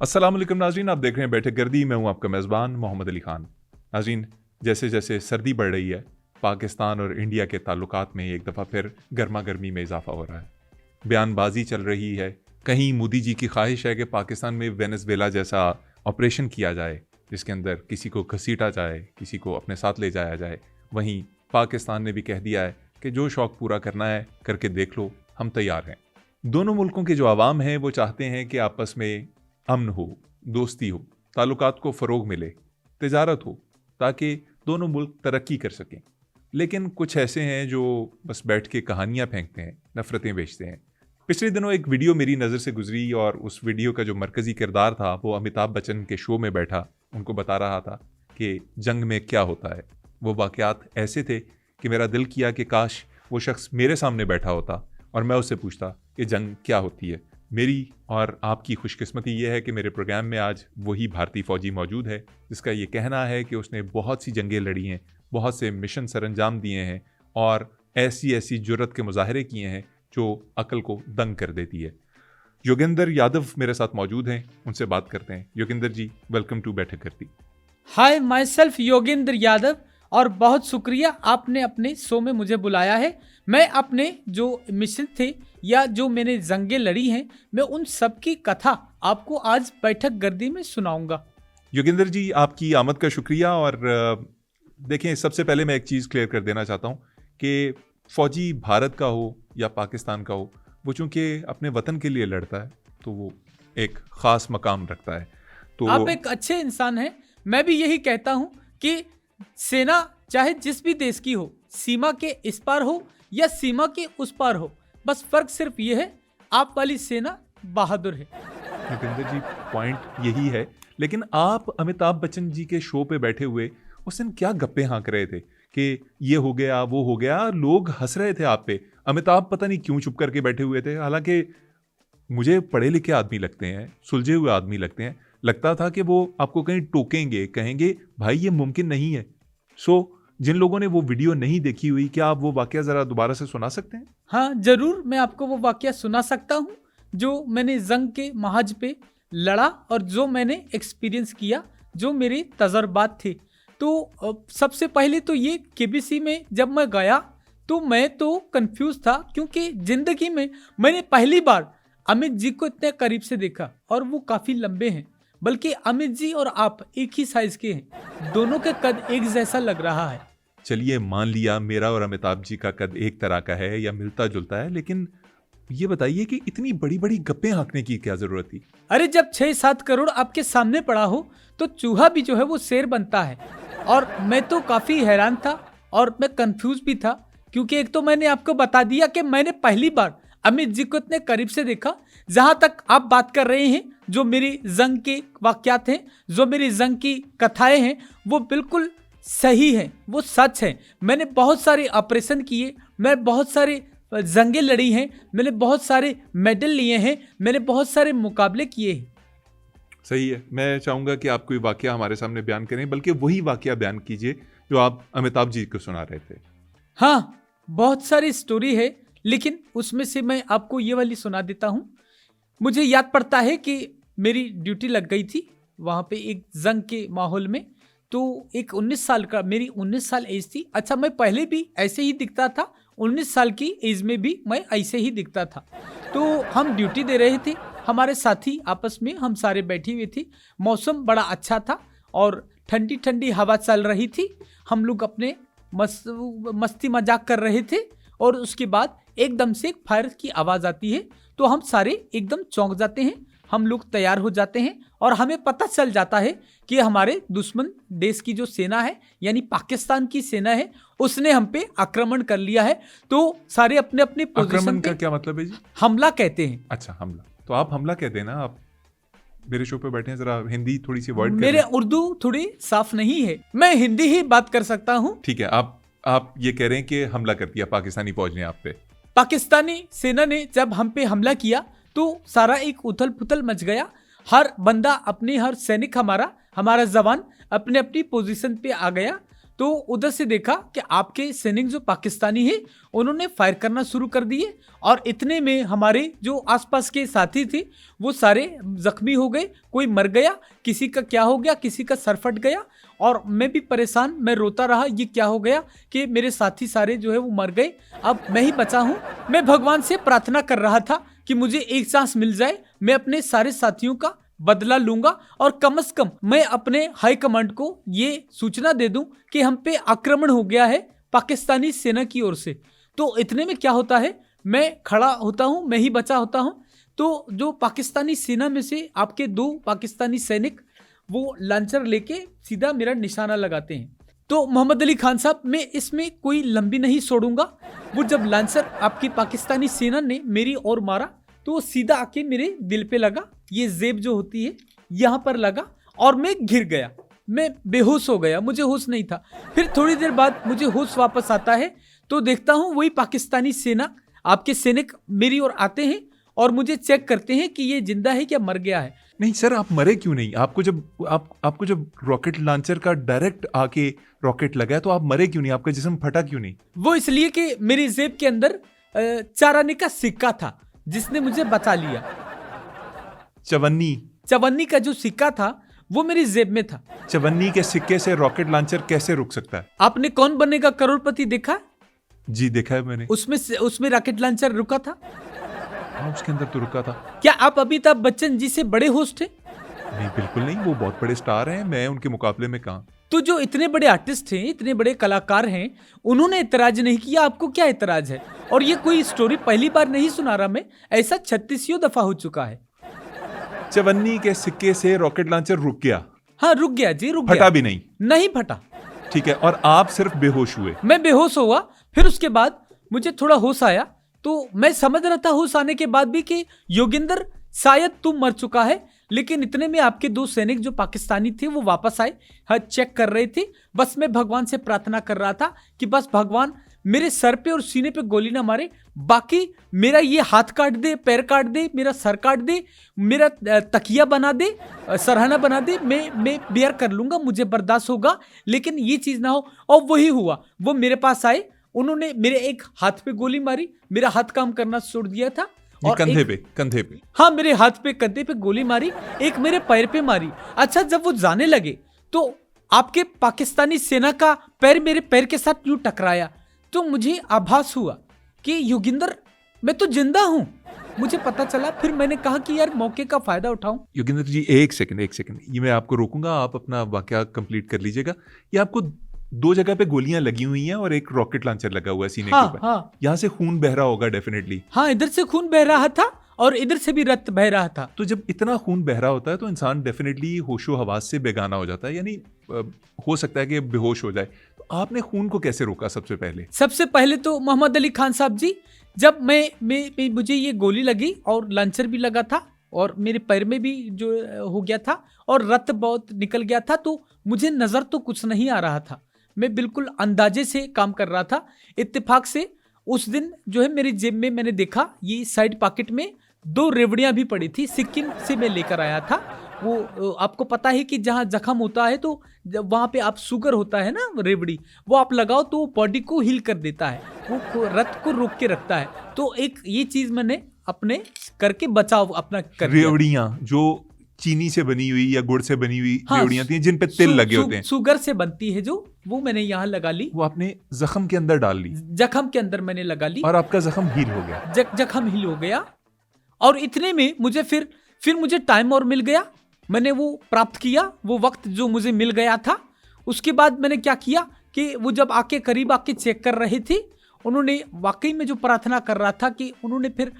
अस्सलाम वालेकुम नाज़रीन, आप देख रहे हैं बैठक गर्दी। मैं हूं आपका मेज़बान मोहम्मद अली खान। नाज़रीन, जैसे जैसे सर्दी बढ़ रही है, पाकिस्तान और इंडिया के ताल्लुकात में एक दफ़ा फिर गर्मा गर्मी में इजाफा हो रहा है। बयानबाजी चल रही है। कहीं मोदी जी की ख्वाहिश है कि पाकिस्तान में वेनेज़ुएला जैसा ऑपरेशन किया जाए, जिसके अंदर किसी को घसीटा जाए, किसी को अपने साथ ले जाया जाए। वहीं पाकिस्तान ने भी कह दिया है कि जो शौक़ पूरा करना है करके देख लो, हम तैयार हैं। दोनों मुल्कों के जो आवाम हैं वो चाहते हैं कि आपस में अमन हो, दोस्ती हो, ताल्लुकात को फ़रोग मिले, तिजारत हो, ताकि दोनों मुल्क तरक्की कर सकें। लेकिन कुछ ऐसे हैं जो बस बैठ के कहानियाँ फेंकते हैं, नफ़रतें बेचते हैं। पिछले दिनों एक वीडियो मेरी नज़र से गुजरी और उस वीडियो का जो मरकज़ी किरदार था वो अमिताभ बच्चन के शो में बैठा उनको बता रहा था कि जंग में क्या होता है। वो वाक़यात ऐसे थे कि मेरा दिल किया कि काश वो शख्स मेरे सामने बैठा होता और मैं उससे पूछता कि जंग क्या होती है। मेरी और आपकी खुशकिस्मती ये है कि मेरे प्रोग्राम में आज वही भारतीय फ़ौजी मौजूद है जिसका ये कहना है कि उसने बहुत सी जंगें लड़ी हैं, बहुत से मिशन सरअंजाम दिए हैं और ऐसी ऐसी जुर्रत के मुजाहरे किए हैं जो अकल को दंग कर देती है। योगेंद्र यादव मेरे साथ मौजूद हैं, उनसे बात करते हैं। योगेंद्र जी, वेलकम टू बैठक करती। हाय, माई सेल्फ योगेंद्र यादव, और बहुत शुक्रिया आपने अपने शो में मुझे बुलाया है। मैं अपने जो मिशन थे या जो मैंने जंगें लड़ी हैं, मैं उन सब की कथा आपको आज बैठक गर्दी में सुनाऊंगा। योगेंद्र जी, आपकी आमद का शुक्रिया। और देखें, सबसे पहले मैं एक चीज़ क्लियर कर देना चाहता हूँ कि फ़ौजी भारत का हो या पाकिस्तान का हो, वो चूँकि अपने वतन के लिए लड़ता है तो वो एक ख़ास मकाम रखता है। तो आप एक अच्छे इंसान हैं। मैं भी यही कहता हूँ कि सेना चाहे जिस भी देश की हो, सीमा के इस पार हो या सीमा के उस पार हो, बस फर्क सिर्फ ये है, आप वाली सेना बहादुर है। योगेंद्र जी, पॉइंट यही है। लेकिन आप अमिताभ बच्चन जी के शो पे बैठे हुए उस दिन क्या गप्पे हाँक रहे थे कि ये हो गया, वो हो गया, लोग हंस रहे थे आप पे। अमिताभ पता नहीं क्यों चुप करके बैठे हुए थे। हालांकि मुझे पढ़े लिखे आदमी लगते हैं, सुलझे हुए आदमी लगते हैं। लगता था कि वो आपको कहीं टोकेंगे, कहेंगे भाई ये मुमकिन नहीं है। जिन लोगों ने वो वीडियो नहीं देखी हुई, क्या आप वो वाकया ज़रा दोबारा से सुना सकते हैं? हाँ ज़रूर, मैं आपको वो वाकया सुना सकता हूँ जो मैंने जंग के महाज पे लड़ा और जो मैंने एक्सपीरियंस किया, जो मेरे तजर्बात थे। तो सबसे पहले तो ये केबीसी में जब मैं गया तो मैं तो कंफ्यूज था, क्योंकि ज़िंदगी में मैंने पहली बार अमित जी को इतने करीब से देखा, और वो काफ़ी लंबे हैं। बल्कि अमित जी और आप एक ही साइज के हैं, दोनों का कद एक जैसा लग रहा है। चलिए, मान लिया मेरा और अमिताभ जी का कद एक तरह का है या मिलता जुलता है, लेकिन ये बताइए कि इतनी बड़ी बड़ी गप्पे हाँकने की क्या जरूरत थी? अरे, जब 6-7 करोड़ आपके सामने पड़ा हो तो चूहा भी जो है वो शेर बनता है। और मैं तो काफी हैरान था और मैं कंफ्यूज भी था, क्योंकि एक तो मैंने आपको बता दिया कि मैंने पहली बार अमित जी को इतने करीब से देखा। जहां तक आप बात कर रहे हैं, जो मेरी जंग के वाकयात हैं, जो मेरी जंग की कथाएं हैं, वो बिल्कुल सही है, वो सच है। मैंने बहुत सारे ऑपरेशन किए, मैं बहुत सारे जंगें लड़ी हैं, मैंने बहुत सारे मेडल लिए हैं, मैंने बहुत सारे मुकाबले किए हैं। सही है। मैं चाहूँगा कि आप कोई वाकया हमारे सामने बयान करें, बल्कि वही वाकया बयान कीजिए जो आप अमिताभ जी को सुना रहे थे। हाँ, बहुत सारी स्टोरी है, लेकिन उसमें से मैं आपको ये वाली सुना देता हूँ। मुझे याद पड़ता है कि मेरी ड्यूटी लग गई थी वहाँ पे एक जंग के माहौल में। तो एक 19 साल का, मेरी 19 साल एज थी। अच्छा, मैं पहले भी ऐसे ही दिखता था, 19 साल की एज में भी मैं ऐसे ही दिखता था। तो हम ड्यूटी दे रहे थे, हमारे साथी आपस में हम सारे बैठे हुए थे। मौसम बड़ा अच्छा था और ठंडी ठंडी हवा चल रही थी। हम लोग अपने मस्ती मजाक कर रहे थे और उसके बाद एकदम से एक फायर की आवाज़ आती है, तो हम सारे एकदम चौंक जाते हैं। हम लोग तैयार हो जाते हैं और हमें पता चल जाता है कि हमारे दुश्मन देश की जो सेना है, यानी पाकिस्तान की सेना है, उसने हम पे आक्रमण कर लिया है। तो सारे अपने अपने पोजीशन पे। का क्या मतलब है जी? हमला कहते हैं। अच्छा, हमला। तो आप हमला कहते हैं ना। आप मेरे शो पे बैठे हैं, जरा हिंदी थोड़ी सी वर्ड मेरे उर्दू थोड़ी साफ नहीं है, मैं हिंदी ही बात कर सकता हूँ। ठीक है, आप ये कह रहे हैं कि हमला कर दिया पाकिस्तानी फौज ने आप पे। पाकिस्तानी सेना ने जब हम पे हमला किया तो सारा एक उथल पुथल मच गया। हर बंदा अपने, हर सैनिक हमारा जवान अपने अपनी पोजीशन पे आ गया। तो उधर से देखा कि आपके सैनिक जो पाकिस्तानी है उन्होंने फायर करना शुरू कर दिए और इतने में हमारे जो आसपास के साथी थे वो सारे जख्मी हो गए, कोई मर गया, किसी का क्या हो गया, किसी का सर फट गया और मैं भी परेशान, मैं रोता रहा ये क्या हो गया कि मेरे साथी सारे जो है वो मर गए, अब मैं ही बचा हूँ। मैं भगवान से प्रार्थना कर रहा था कि मुझे एक चांस मिल जाए, मैं अपने सारे साथियों का बदला लूंगा और कम से कम मैं अपने हाई कमांड को ये सूचना दे दूं कि हम पे आक्रमण हो गया है पाकिस्तानी सेना की ओर से। तो इतने में क्या होता है, मैं खड़ा होता हूं, मैं ही बचा होता हूं, तो जो पाकिस्तानी सेना में से आपके 2 पाकिस्तानी सैनिक वो लांचर लेके सीधा मेरा निशाना लगाते हैं। तो मोहम्मद अली खान साहब, मैं इसमें कोई लंबी नहीं छोड़ूंगा। वो जब लांचर आपकी पाकिस्तानी सेना ने मेरी ओर मारा तो वो सीधा आके मेरे दिल पे लगा, ये जेब जो होती है यहाँ पर लगा और मैं गिर गया, मैं बेहोश हो गया, मुझे होश नहीं था। फिर थोड़ी देर बाद मुझे होश वापस आता है तो देखता हूँ वही पाकिस्तानी सेना आपके सैनिक मेरी ओर आते हैं और मुझे चेक करते हैं कि ये जिंदा है क्या मर गया है। नहीं सर, आप मरे क्यों नहीं? आपको जब रॉकेट लॉन्चर का डायरेक्ट आके रॉकेट लगा तो आप मरे क्यों नहीं? आपका जिस्म फटा क्यों नहीं? वो इसलिए कि मेरी जेब के अंदर 4 आने का सिक्का था जिसने मुझे बचा लिया। चवन्नी का जो सिक्का था वो मेरी जेब में था। चवन्नी के सिक्के से रॉकेट लॉन्चर कैसे रुक सकता है? आपने कौन बनेगा करोड़पति देखा? जी देखा है मैंने। उसमें रॉकेट लॉन्चर रुका था। हाँ, उसके अंदर तो रुका था। क्या आप अमिताभ बच्चन जी से बड़े होस्ट थे? नहीं, बिल्कुल नहीं, वो बहुत बड़े स्टार हैं, मैं उनके मुकाबले में कहाँ। तो जो इतने बड़े आर्टिस्ट हैं, इतने बड़े कलाकार हैं, उन्होंने इतराज नहीं किया, आपको क्या इतराज है? और ये कोई स्टोरी पहली बार नहीं सुना रहा मैं, ऐसा 36 दफा हो चुका है। चवन्नी के सिक्के से रॉकेट लॉन्चर रुक गया? हाँ रुक गया जी, रुक फटा गया। भी नहीं? नहीं फटा। ठीक है, और आप सिर्फ बेहोश हुए? मैं बेहोश हुआ, फिर उसके बाद मुझे थोड़ा होश आया तो मैं समझ रहा था होश आने के बाद भी कि योगेंद्र शायद तुम मर चुका है, लेकिन इतने में आपके 2 सैनिक जो पाकिस्तानी थे वो वापस आए, हर चेक कर रहे थे। बस मैं भगवान से प्रार्थना कर रहा था कि बस भगवान मेरे सर पे और सीने पे गोली ना मारे, बाकी मेरा ये हाथ काट दे, पैर काट दे, मेरा सर काट दे, मेरा तकिया बना दे, सरहाना बना दे, मैं बेयर कर लूंगा, मुझे बर्दाश्त होगा, लेकिन ये चीज ना हो। और वही हुआ, वो मेरे पास आए, उन्होंने मेरे एक हाथ पे गोली मारी, मेरा हाथ काम करना छोड़ दिया था और कंधे पे? हाँ, मेरे हाथ पे कंधे पे गोली मारी, एक मेरे पैर पे मारी। अच्छा, जब वो जाने लगे तो आपके पाकिस्तानी सेना का पैर मेरे पैर के साथ यूं टकराया तो मुझे आभास हुआ कि योगेंद्र मैं तो जिंदा हूं। मुझे पता चला, फिर मैंने कहा कि यार मौके का फायदा उठाऊं। योगेंद्र जी एक सेकंड, ये मैं आपको रोकूंगा, आप अपना वाकया कंप्लीट कर लीजिएगा। ये आपको 2 जगह पे गोलियां लगी हुई हैं और एक रॉकेट लॉन्चर लगा हुआ है सीने के ऊपर। हाँ, यहाँ से खून बह रहा होगा डेफिनेटली। हाँ, इधर से खून बह रहा था और इधर से भी रक्त बह रहा था। तो जब इतना खून बह रहा होता है तो इंसान डेफिनेटली होशो हवास से बेगाना हो जाता है, यानी हो सकता है कि बेहोश हो जाए। तो आपने खून को कैसे रोका? सबसे पहले तो मोहम्मद अली खान साहब जी, जब मुझे ये गोली लगी और लॉन्चर भी लगा था और मेरे पैर में भी जो हो गया था और रक्त बहुत निकल गया था, तो मुझे नजर तो कुछ नहीं आ रहा था, मैं बिल्कुल अंदाजे से काम कर रहा था। इत्तेफाक से उस दिन जो है मेरी जेब में मैंने देखा ये साइड पॉकेट में 2 रेवड़ियां भी पड़ी थी, सिक्किम से मैं लेकर आया था। वो आपको पता है कि जहाँ जख्म होता है तो वहाँ पे आप शुगर होता है ना, रेवड़ी वो आप लगाओ तो बॉडी को हील कर देता है, वो रक्त को रोक के रखता है। तो एक ये चीज मैंने अपने करके बचाव अपना कर दिया। रेवड़ियां जो चीनी से बनी हुई या गुड़ से बनी हुई रेवड़ियां थी जिन पे तिल लगे होते हैं, शुगर से बनती है जो, वो मैंने यहाँ लगा ली। वो आपने जख्म के अंदर डाल ली? जख्म के अंदर मैंने लगा ली और आपका जख्म हील हो गया? जख्म हील हो गया। और इतने में मुझे फिर मुझे टाइम और मिल गया, मैंने वो प्राप्त किया, वो वक्त जो मुझे मिल गया था। उसके बाद मैंने क्या किया कि वो जब आके करीब आके चेक कर रहे थे, उन्होंने वाकई में जो प्रार्थना कर रहा था कि उन्होंने फिर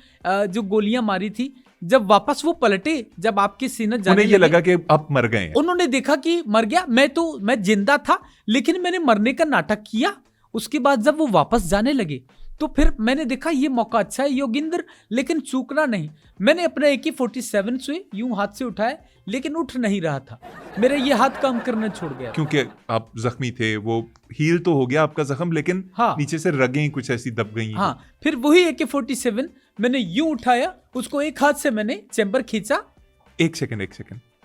जो गोलियां मारी थी, जब वापस वो पलटे, जब आपके सीना जाने ये लगा कि आप मर गए। उन्होंने देखा कि मर गया, मैं जिंदा था लेकिन मैंने मरने का नाटक किया। उसके बाद जब वो वापस जाने लगे तो फिर मैंने देखा ये मौका अच्छा है योगेंद्र, लेकिन चूकना नहीं। मैंने अपना AK-47 से यूं हाथ से उठाया लेकिन उठ नहीं रहा था, मेरा ये हाथ काम करना छोड़ गया क्योंकि आप जख्मी थे। वो हील तो हो गया आपका जख्म, लेकिन हाँ, नीचे से रगें कुछ ऐसी दब गई। हाँ, फिर वही AK-47 मैंने यूं उठाया, उसको एक हाथ से मैंने चैम्बर खींचा। एक सेकंड,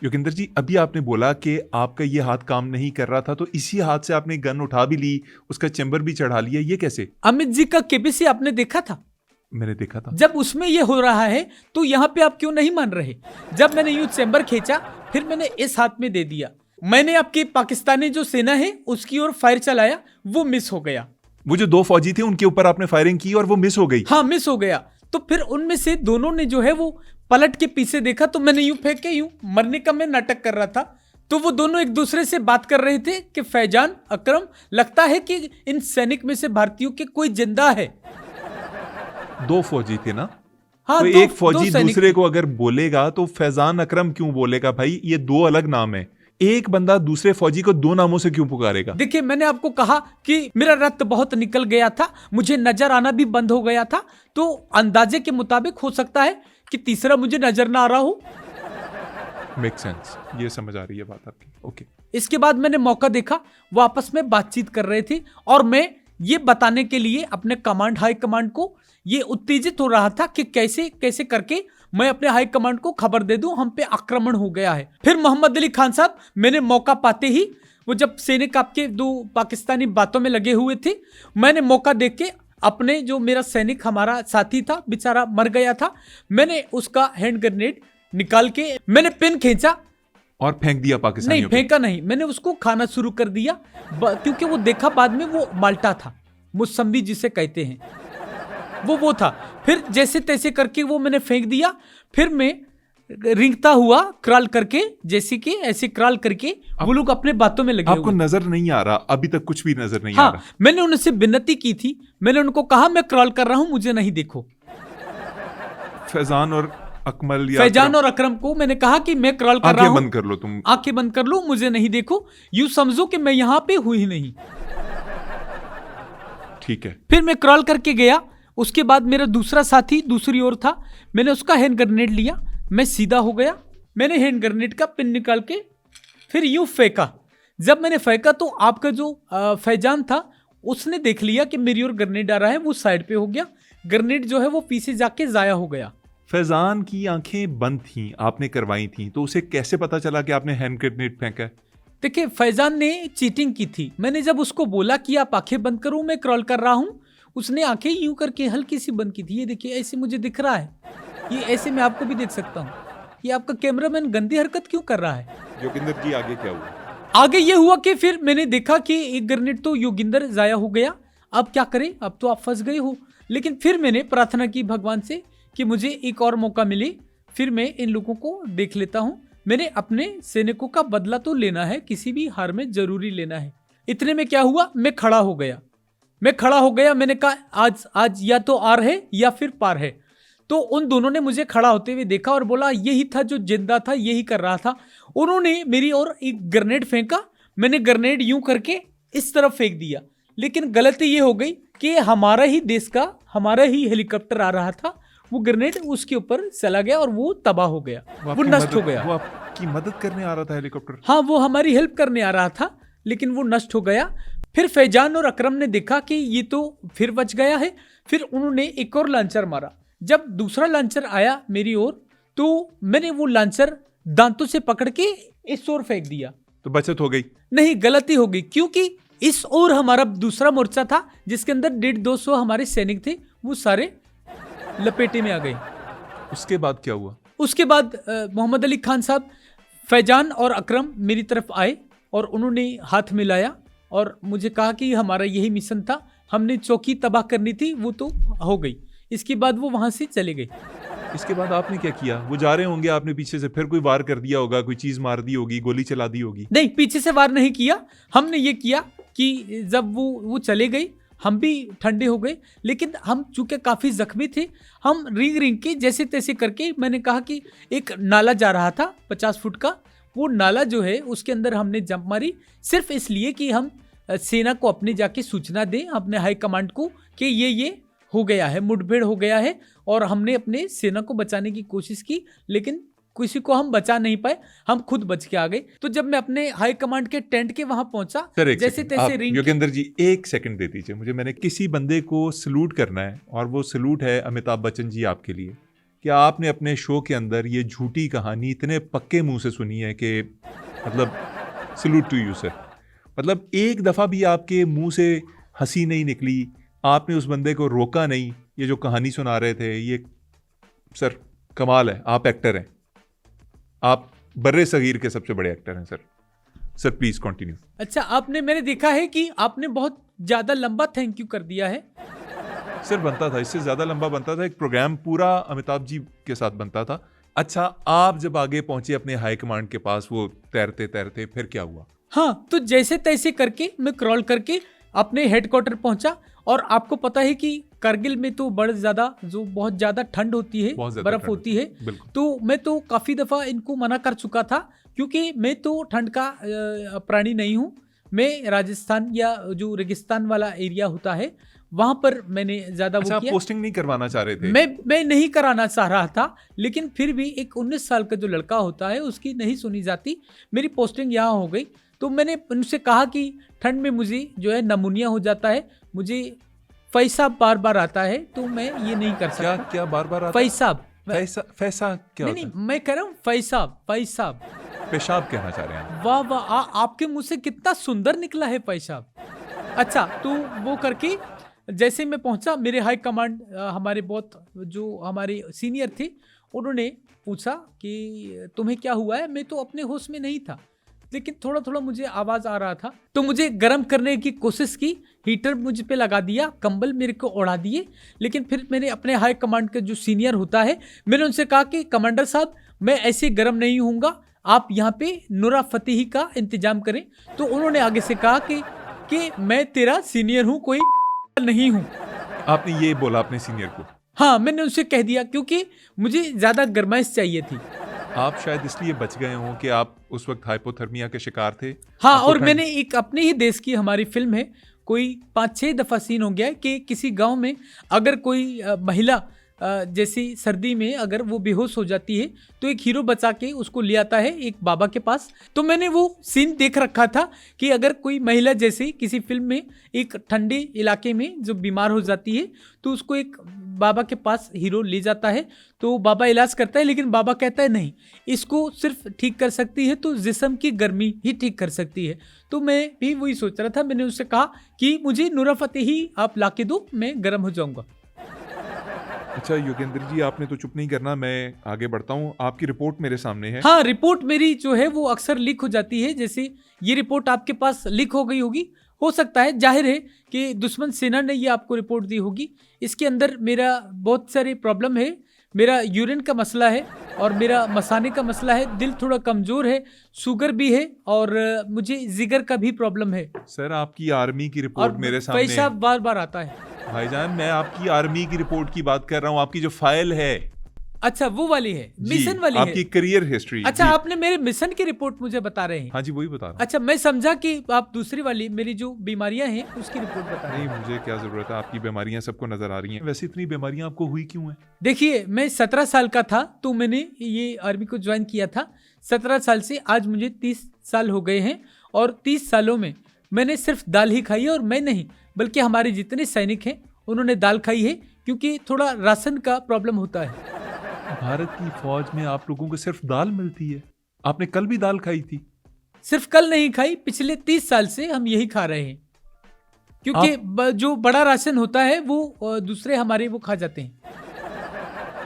योगिंदर जी, अभी आपने बोला कि आपका ये हाथ काम नहीं कर रहा था, तो इसी हाथ से आपने गन उठा भी ली, उसका चैम्बर भी चढ़ा लिया, ये कैसे? अमित जी का केबीसी आपने देखा था? मैंने देखा था। जब उसमें ये हो रहा है तो यहाँ पे आप क्यों नहीं मान रहे? जब मैंने यूं चैम्बर खींचा, फिर मैंने इस हाथ में दे दिया, मैंने आपकी पाकिस्तानी जो सेना है उसकी ओर फायर चलाया, वो मिस हो गया। वो जो 2 फौजी थे उनके ऊपर आपने फायरिंग की और वो मिस हो गई? हाँ, मिस हो गया। तो फिर उनमें से दोनों ने जो है वो पलट के पीछे देखा, तो मैंने यूं फेंक के, यूं मरने का मैं नाटक कर रहा था, तो वो दोनों एक दूसरे से बात कर रहे थे कि फैजान, अकरम, लगता है कि इन सैनिक में से भारतीयों के कोई जिंदा है। 2 फौजी थे ना? हाँ, तो दो- एक फौजी दो सैनिक दूसरे थे। को अगर बोलेगा तो फैजान अकरम क्यों बोलेगा भाई? ये 2 अलग नाम है। एक बंदा दूसरे फौजी को 2 नामों से क्यों पुकारेगा? देखिए, मैंने आपको कहा कि मेरा रक्त बहुत निकल गया था, मुझे नजर आना भी बंद हो गया था, तो अंदाजे के मुताबिक हो सकता है कि तीसरा मुझे नजर ना आ रहा हो। मेक सेंस, ये समझ आ रही है बात आपकी। ओके। इसके बाद मैंने मौका देखा, वो आपस में बातचीत कर रहे थे और मैं ये बताने के लिए अपने कमांड, हाई कमांड को ये उत्तेजित हो रहा था कि कैसे कैसे करके मैं अपने हाई कमांड को खबर दे दूं हम पे आक्रमण हो गया है। फिर मोहम्मद अली खान साहब, मैंने मौका पाते ही, वो जब सैनिक आपके 2 पाकिस्तानी बातों में लगे हुए थे, मैंने मौका देख के अपने जो मेरा सैनिक हमारा साथी था, बेचारा मर गया था, मैंने उसका हैंड ग्रेनेड निकाल के मैंने पिन खींचा और फेंक दिया पाकिस्तानियों नहीं, पे? फेंका नहीं, मैंने उसको खाना शुरू कर दिया, क्योंकि वो देखा बाद में वो माल्टा था, मौसम्बी जिसे कहते हैं, वो था। फिर जैसे तैसे करके वो मैंने फेंक दिया, फिर मैं रिंगता हुआ क्रॉल करके, जैसे कि ऐसे क्रॉल करके वो लोग अपने बातों में लगे आपको हुए। नजर नहीं आ रहा? अभी तक कुछ भी नजर नहीं आ हाँ, रहा? मैंने उनसे विनती की थी, मैंने उनको कहा मैं क्रॉल कर रहा हूं, मुझे नहीं देखो। फैजान और अकमल या फैजान और अकरम को मैंने कहा कि मैं क्रॉल कर रहा आंखें हूं, बंद कर लो तुम। आंखें बंद कर लो, मुझे नहीं देखो, यूं समझो कि मैं यहां पे हुई ही नहीं। ठीक है। फिर मैं क्रॉल करके गया, उसके बाद मेरा दूसरा साथी दूसरी ओर था, मैंने उसका हैंड ग्रेनेड लिया, मैं सीधा हो गया, मैंने हैंड ग्रेनेड का पिन निकाल के फिर यूं फेंका। जब मैंने फेंका तो आपका जो फैजान था उसने देख लिया कि मेरी ओर ग्रेनेड आ रहा है, वो साइड पे हो गया, ग्रेनेड जो है वो पीछे जाके जाया हो गया। फैजान की आंखें बंद थीं, आपने करवाई थीं, तो उसे कैसे पता चला कि आपने हैंड ग्रेनेड फेंका है? देखिए, फैजान ने चीटिंग की थी, मैंने जब उसको बोला कि आप आंखें बंद करो, मैं क्रॉल कर रहा हूं, उसने आंखें यूं करके हल्की सी बंद की थी। ये देखिए, ऐसे मुझे दिख रहा है, ये ऐसे मैं आपको भी देख सकता हूँ। ये आपका कैमरामैन गंदी हरकत क्यों कर रहा है? योगिंदर जी, आगे क्या हुआ? आगे ये हुआ कि फिर मैंने देखा कि एक ग्रेनेड तो योगिंदर जाया हो गया, अब क्या करें, अब तो आप फंस गए हो। लेकिन फिर मैंने प्रार्थना की भगवान से कि मुझे एक और मौका मिले, फिर मैं इन लोगों को देख लेता हूँ, मैंने अपने सैनिकों का बदला तो लेना है, किसी भी हार में जरूरी लेना है। इतने में क्या हुआ, मैं खड़ा हो गया, मैंने कहा आज या तो आर है या फिर पार है। तो उन दोनों ने मुझे खड़ा होते हुए देखा और बोला यही था जो जिंदा था, यही कर रहा था। उन्होंने मेरी ओर एक ग्रेनेड फेंका, मैंने ग्रेनेड यूं करके इस तरफ फेंक दिया, लेकिन गलती ये हो गई कि हमारा ही देश का, हमारा ही हेलीकॉप्टर आ रहा था, वो ग्रेनेड उसके ऊपर चला गया और वो तबाह हो गया, वो नष्ट हो गया। वो आपकी मदद करने आ रहा था हेलीकॉप्टर? हाँ, वो हमारी हेल्प करने आ रहा था, लेकिन वो नष्ट हो गया। फिर फैजान और अकरम ने देखा कि ये तो फिर बच गया है, फिर उन्होंने एक और लॉन्चर मारा। जब दूसरा लॉन्चर आया मेरी ओर, तो मैंने वो लॉन्चर दांतों से पकड़ के इस ओर फेंक दिया। तो बचत हो गई? नहीं, गलती हो गई, क्योंकि इस ओर हमारा दूसरा मोर्चा था जिसके अंदर 150-200 हमारे सैनिक थे, वो सारे लपेटे में आ गए। उसके बाद क्या हुआ? उसके बाद मोहम्मद अली खान साहब, फैजान और अकरम मेरी तरफ आए और उन्होंने हाथ मिलाया और मुझे कहा कि हमारा यही मिशन था, हमने चौकी तबाह करनी थी, वो तो हो गई। इसके बाद वो वहां से चले गए। इसके बाद आपने क्या किया? वो जा रहे होंगे, आपने पीछे से फिर कोई वार कर दिया होगा, कोई चीज मार दी होगी, गोली चला दी होगी? नहीं, पीछे से वार नहीं किया, हमने ये किया कि जब वो चले गई हम भी ठंडे हो गए, लेकिन हम चूंकि काफी जख्मी थे, हम रिंग के जैसे तैसे करके, मैंने कहा कि एक नाला जा रहा था 50 फुट का, वो नाला जो है उसके अंदर हमने जंप मारी, सिर्फ इसलिए कि हम सेना को अपने जाके सूचना दें, अपने हाई कमांड को, कि ये हो गया है, मुठभेड़ हो गया है, और हमने अपने सेना को बचाने की कोशिश की, लेकिन किसी को हम बचा नहीं पाए, हम खुद बच के आ गए। तो जब मैं अपने हाई कमांड के टेंट के वहां पहुंचा, जैसे तैसे रिंग। योगेंद्र जी, एक सेकंड दे दीजिए मुझे, मैंने किसी बंदे को सलूट करना है, और वो सलूट है अमिताभ बच्चन जी आपके लिए, कि आपने अपने शो के अंदर ये झूठी कहानी इतने पक्के मुंह से सुनी है कि मतलब सैल्यूट टू यू सर। मतलब एक दफ़ा भी आपके मुंह से हंसी नहीं निकली, आपने उस बंदे को रोका नहीं, ये जो कहानी सुना रहे थे, ये सर कमाल है। आप एक्टर हैं, आप बर्रे सगीर के सबसे बड़े एक्टर हैं सर। Sir please continue. अच्छा, मैंने देखा है कि आपने बहुत ज्यादा लंबा थैंक यू कर दिया है। सर बनता था, इससे ज्यादा लंबा बनता था, एक प्रोग्राम पूरा अमिताभ जी के साथ बनता था। अच्छा, आप जब आगे पहुंचे अपने हाई कमांड के पास, वो तैरते तैरते फिर क्या हुआ? हाँ, तो जैसे तैसे करके मैं क्रॉल करके अपने हेडक्वार्टर पहुंचा। और आपको पता है कि कारगिल में तो बहुत ज्यादा ठंड होती है, बर्फ होती है। तो मैं तो काफी दफा इनको मना कर चुका था, क्योंकि मैं तो ठंड का प्राणी नहीं हूँ। मैं राजस्थान या जो रेगिस्तान वाला एरिया होता है वहां पर मैंने ज्यादा वो किया। पोस्टिंग नहीं करवाना चाह रहे थे? मैं नहीं कराना चाह रहा था, लेकिन फिर भी एक 19 साल का जो लड़का होता है उसकी नहीं सुनी जाती। मेरी पोस्टिंग यहाँ हो गई, तो मैंने उनसे कहा कि ठंड में मुझे जो है नमूनिया हो जाता है, मुझे पैसाब बार बार आता है, तो मैं ये नहीं कर सकता। क्या बार बार आता? पैसा क्या? नहीं, मैं कह रहा हूँ पैसाब। पेशाब कहना चाह रहे हैं? वाह वाह, आपके मुंह से कितना सुंदर निकला है पैसाब। अच्छा, तो वो करके जैसे मैं पहुंचा, मेरे हाई कमांड हमारे बहुत जो हमारे सीनियर थे, उन्होंने पूछा कि तुम्हें क्या हुआ है। मैं तो अपने होश में नहीं था, लेकिन थोड़ा थोड़ा मुझे आवाज आ रहा था, तो मुझे गर्म करने की कोशिश की। हीटर मुझ पे लगा दिया, कंबल मेरे को ओढ़ा दिए। लेकिन फिर मैंने अपने हाई कमांड का जो सीनियर होता है, मैंने उनसे कहा कि कमांडर साहब, मैं ऐसे गर्म नहीं होऊंगा, आप यहाँ पे नूरा फतेही का इंतजाम करें। तो उन्होंने आगे से कहा कि मैं तेरा सीनियर हूँ, कोई नहीं हूँ। आपने ये बोला अपने सीनियर को? हाँ, मैंने उनसे कह दिया, क्योंकि मुझे ज्यादा गर्माइश चाहिए थी। आप शायद इसलिए बच गए हों कि आप उस वक्त हाइपोथर्मिया के शिकार थे। हाँ, और मैंने एक अपने ही देश की हमारी फिल्म है, कोई 5-6 दफा सीन हो गया है कि किसी गांव में अगर कोई महिला जैसी सर्दी में अगर वो बेहोश हो जाती है, तो एक हीरो बचा के उसको ले आता है एक बाबा के पास। तो मैंने वो सीन देख रखा था कि अगर कोई महिला जैसे किसी फिल्म में एक ठंडे इलाके में जो बीमार हो जाती है, तो उसको एक बाबा के पास हीरो ले जाता है। तो बाबा इलाज करता है, लेकिन बाबा कहता है नहीं, इसको सिर्फ ठीक कर सकती है तो जिस्म की गर्मी ही ठीक कर सकती है। तो मैं भी वही सोच रहा था। मैंने उससे कहा कि मुझे नूरा फतेही आप ला के दो, मैं गर्म हो जाऊंगा। अच्छा योगेंद्र जी, आपने तो चुप नहीं करना, मैं आगे बढ़ता हूँ। आपकी रिपोर्ट मेरे सामने है। हाँ, रिपोर्ट मेरी जो है वो अक्सर लीक हो जाती है। जैसे ये रिपोर्ट आपके पास लीक हो गई होगी, हो सकता है, जाहिर है कि दुश्मन सेना ने ये आपको रिपोर्ट दी होगी। इसके अंदर मेरा बहुत सारे प्रॉब्लम है। मेरा यूरिन का मसला है और मेरा मसाने का मसला है, दिल थोड़ा कमजोर है, शुगर भी है और मुझे जिगर का भी प्रॉब्लम है। सर आपकी आर्मी की रिपोर्ट मेरे सामने पैसा बार बार आता है। भाईजान, मैं आपकी आर्मी की रिपोर्ट की बात कर रहा हूँ, आपकी जो फाइल है। अच्छा, वो वाली है, मिशन वाली आपकी है। Career history. अच्छा, आपने मेरे मिशन की रिपोर्ट मुझे बता रहे हैं? हाँ जी, वही बता रहा हूँ। अच्छा, मैं समझा कि आप दूसरी वाली मेरी जो बीमारियां हैं उसकी रिपोर्ट बता रहे हैं। नहीं, मुझे क्या जरूरत है, आपकी बीमारियां सबको नजर आ रही हैं। वैसे इतनी बीमारियां आपको हुई क्यों हैं? देखिए, मैं 17 साल का था तो मैंने ये आर्मी को ज्वाइन किया था। 17 साल से आज मुझे 30 साल हो गए हैं, और 30 सालों में मैंने सिर्फ दाल ही खाई है। और मैं नहीं, बल्कि हमारे जितने सैनिक हैं उन्होंने दाल खाई है, क्योंकि थोड़ा राशन का प्रॉब्लम होता है। भारत की फौज में आप लोगों को सिर्फ दाल मिलती है? आपने कल भी दाल खाई थी? सिर्फ कल नहीं खाई, पिछले 30 साल से हम यही खा रहे हैं, क्योंकि जो बड़ा राशन होता है वो दूसरे हमारे वो खा जाते हैं।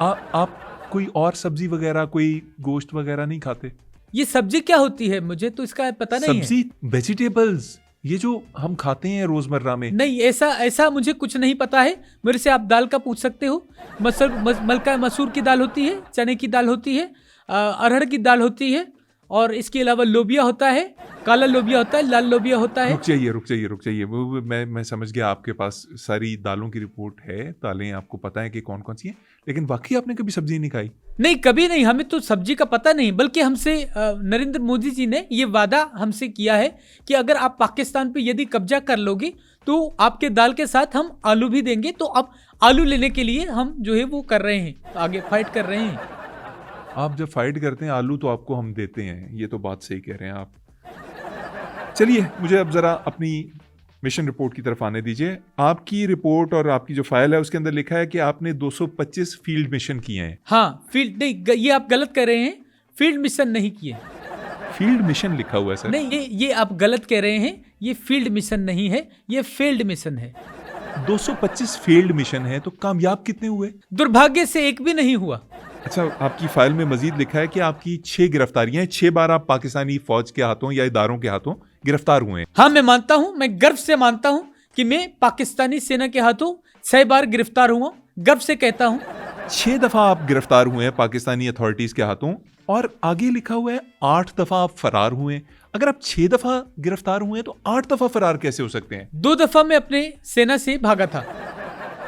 आप कोई और सब्जी वगैरह, कोई गोश्त वगैरह नहीं खाते? ये सब्जी क्या होती है, मुझे तो इसका पता नहीं है। सब्जी, वेजिटेबल्स, ये जो हम खाते हैं रोजमर्रा में। नहीं, ऐसा मुझे कुछ नहीं पता है। मेरे से आप दाल का पूछ सकते हो। मलका मसूर की दाल होती है, चने की दाल होती है, अरहर की दाल होती है, और इसके अलावा लोबिया होता है, काला लोबिया होता है, लाल लोबिया होता है। रुक जाइए। वो मैं समझ गया, आपके पास सारी दालों की रिपोर्ट है, दालें आपको पता है कि कौन कौन सी हैं, लेकिन वाकई आपने कभी सब्जी नहीं खाई? नहीं, कभी नहीं। हमें तो सब्जी का पता नहीं, बल्कि हमसे नरेंद्र मोदी जी ने ये वादा हमसे किया है कि अगर आप पाकिस्तान पे यदि कब्जा कर लोगे तो आपके दाल के साथ हम आलू भी देंगे। तो अब आलू लेने के लिए हम जो है वो कर रहे हैं, आगे फाइट कर रहे हैं। आप जब फाइट करते हैं, आलू तो आपको हम देते हैं, ये तो बात सही कह रहे हैं आप। चलिए, मुझे अब जरा अपनी मिशन रिपोर्ट की तरफ आने दीजिए। आपकी रिपोर्ट और आपकी जो फाइल है उसके अंदर लिखा है कि आपने 225 फील्ड मिशन किए हैं। हाँ, फील्ड नहीं, ये आप गलत कर रहे हैं, फील्ड मिशन नहीं किए। फील्ड मिशन लिखा हुआ है सर। नहीं, ये आप गलत कह रहे हैं, ये फील्ड मिशन नहीं है, ये फील्ड मिशन है। 225 फील्ड मिशन है तो कामयाब कितने हुए? दुर्भाग्य से एक भी नहीं हुआ। अच्छा, आपकी फाइल में मजीद लिखा है कि आपकी 6 गिरफ्तारियां हैं, 6 बार आप पाकिस्तानी फौज के हाथों या इदारों के हाथों गिरफ्तार हुए हैं। हाँ, मैं मानता हूं, मैं गर्व से मानता हूं कि मैं पाकिस्तानी सेना के हाथों 6 बार गिरफ्तार हुआ, गर्व से कहता हूं। 6 दफा आप गिरफ्तार हुए हैं पाकिस्तानी अथॉरिटीज के हाथों, और आगे लिखा हुआ है 8 दफा आप फरार हुए हैं। अगर आप 6 दफा गिरफ्तार हुए हैं तो 8 दफा फरार कैसे हो सकते हैं? 2 दफा मैं अपने सेना से भागा था।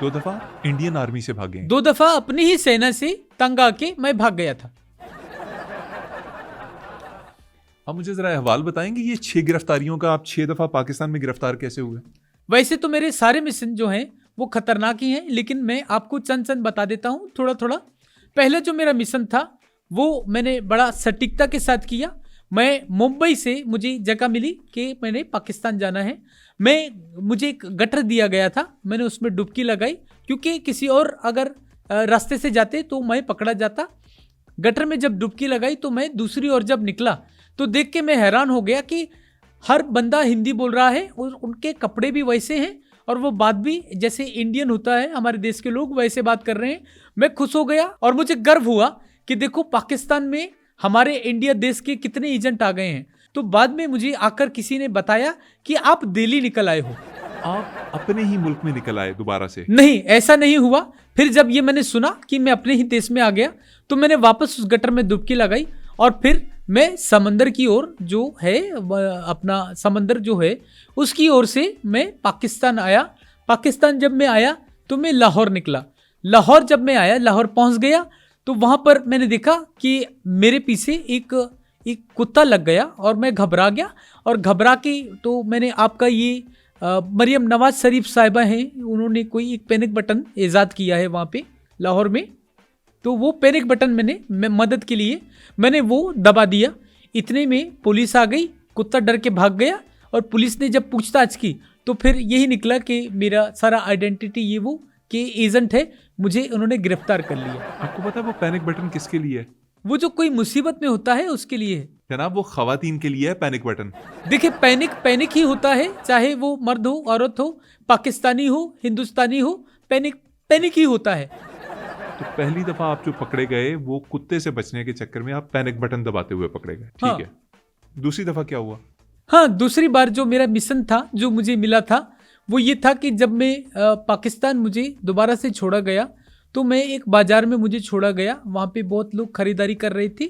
2 दफा इंडियन आर्मी से भागे हैं। 2 दफा अपनी ही सेना से तंग आके मैं भाग गया था। आप मुझे जरा अहवाल बताएंगे, ये 6 गिरफ्तारियों का आप 6 दफा पाकिस्तान में गिरफ्तार कैसे हुए? वैसे तो मेरे सारे मिशन जो हैं वो खतरनाक ही हैं, लेकिन मैं आपको चंद चंद बता देता हूं थोड़ा थोड़ा। पहले जो मेरा मिशन था वो मैंने बड़ा सटीकता के साथ किया। मैं मुंबई से मुझे जगह मिली कि मैंने पाकिस्तान जाना है। मुझे एक गटर दिया गया था, मैंने उसमें डुबकी लगाई, क्योंकि किसी और अगर रास्ते से जाते तो मैं पकड़ा जाता। गटर में जब डुबकी लगाई तो मैं दूसरी ओर जब निकला तो देख के मैं हैरान हो गया कि हर बंदा हिंदी बोल रहा है और उनके कपड़े भी वैसे हैं और वो बात भी जैसे इंडियन होता है, हमारे देश के लोग वैसे बात कर रहे हैं। मैं खुश हो गया और मुझे गर्व हुआ कि देखो पाकिस्तान में हमारे इंडिया देश के कितने एजेंट आ गए हैं। तो बाद में मुझे आकर किसी ने बताया कि आप दिल्ली निकल आए हो। आप अपने ही मुल्क में निकल आए दोबारा से? नहीं, ऐसा नहीं हुआ। फिर जब ये मैंने सुना कि मैं अपने ही देश में आ गया तो मैंने वापस उस गटर में डुबकी लगाई और फिर मैं समंदर की ओर जो है, अपना समंदर जो है उसकी ओर से मैं पाकिस्तान आया। पाकिस्तान जब मैं आया तो मैं लाहौर निकला। लाहौर जब मैं आया, लाहौर पहुंच गया तो वहां पर मैंने देखा कि मेरे पीछे एक कुत्ता लग गया और मैं घबरा गया। और घबरा के तो मैंने आपका ये मरियम नवाज शरीफ साहिबा हैं, उन्होंने कोई एक पैनिक बटन ईजाद किया है वहाँ पे लाहौर में। तो वो पैनिक बटन मैं मदद के लिए मैंने वो दबा दिया। इतने में पुलिस आ गई, कुत्ता डर के भाग गया और पुलिस ने जब पूछताछ की तो फिर यही निकला कि मेरा सारा आइडेंटिटी ये वो कि एजेंट है, मुझे उन्होंने गिरफ्तार कर लिया। आपको पता है वो पैनिक बटन किसके लिए है? वो जो कोई मुसीबत में होता है उसके लिए है जनाब, वो खवातीन के लिए है पैनिक बटन। देखिए, पैनिक ही होता है, चाहे वो मर्द हो, औरत हो, पाकिस्तानी हो, हिंदुस्तानी हो, पैनिक ही होता है। तो पहली दफा आप जो पकड़े गए वो कुत्ते से बचने के चक्कर में आप पैनिक बटन दबाते हुए पकड़े गए, ठीक है। दूसरी दफा क्या हुआ? हाँ, दूसरी बार जो मेरा मिशन था, जो मुझे मिला था, वो ये था कि जब मैं पाकिस्तान मुझे दोबारा से छोड़ा गया तो मैं एक बाजार में मुझे छोड़ा गया। वहाँ पे बहुत लोग खरीदारी कर रहे थे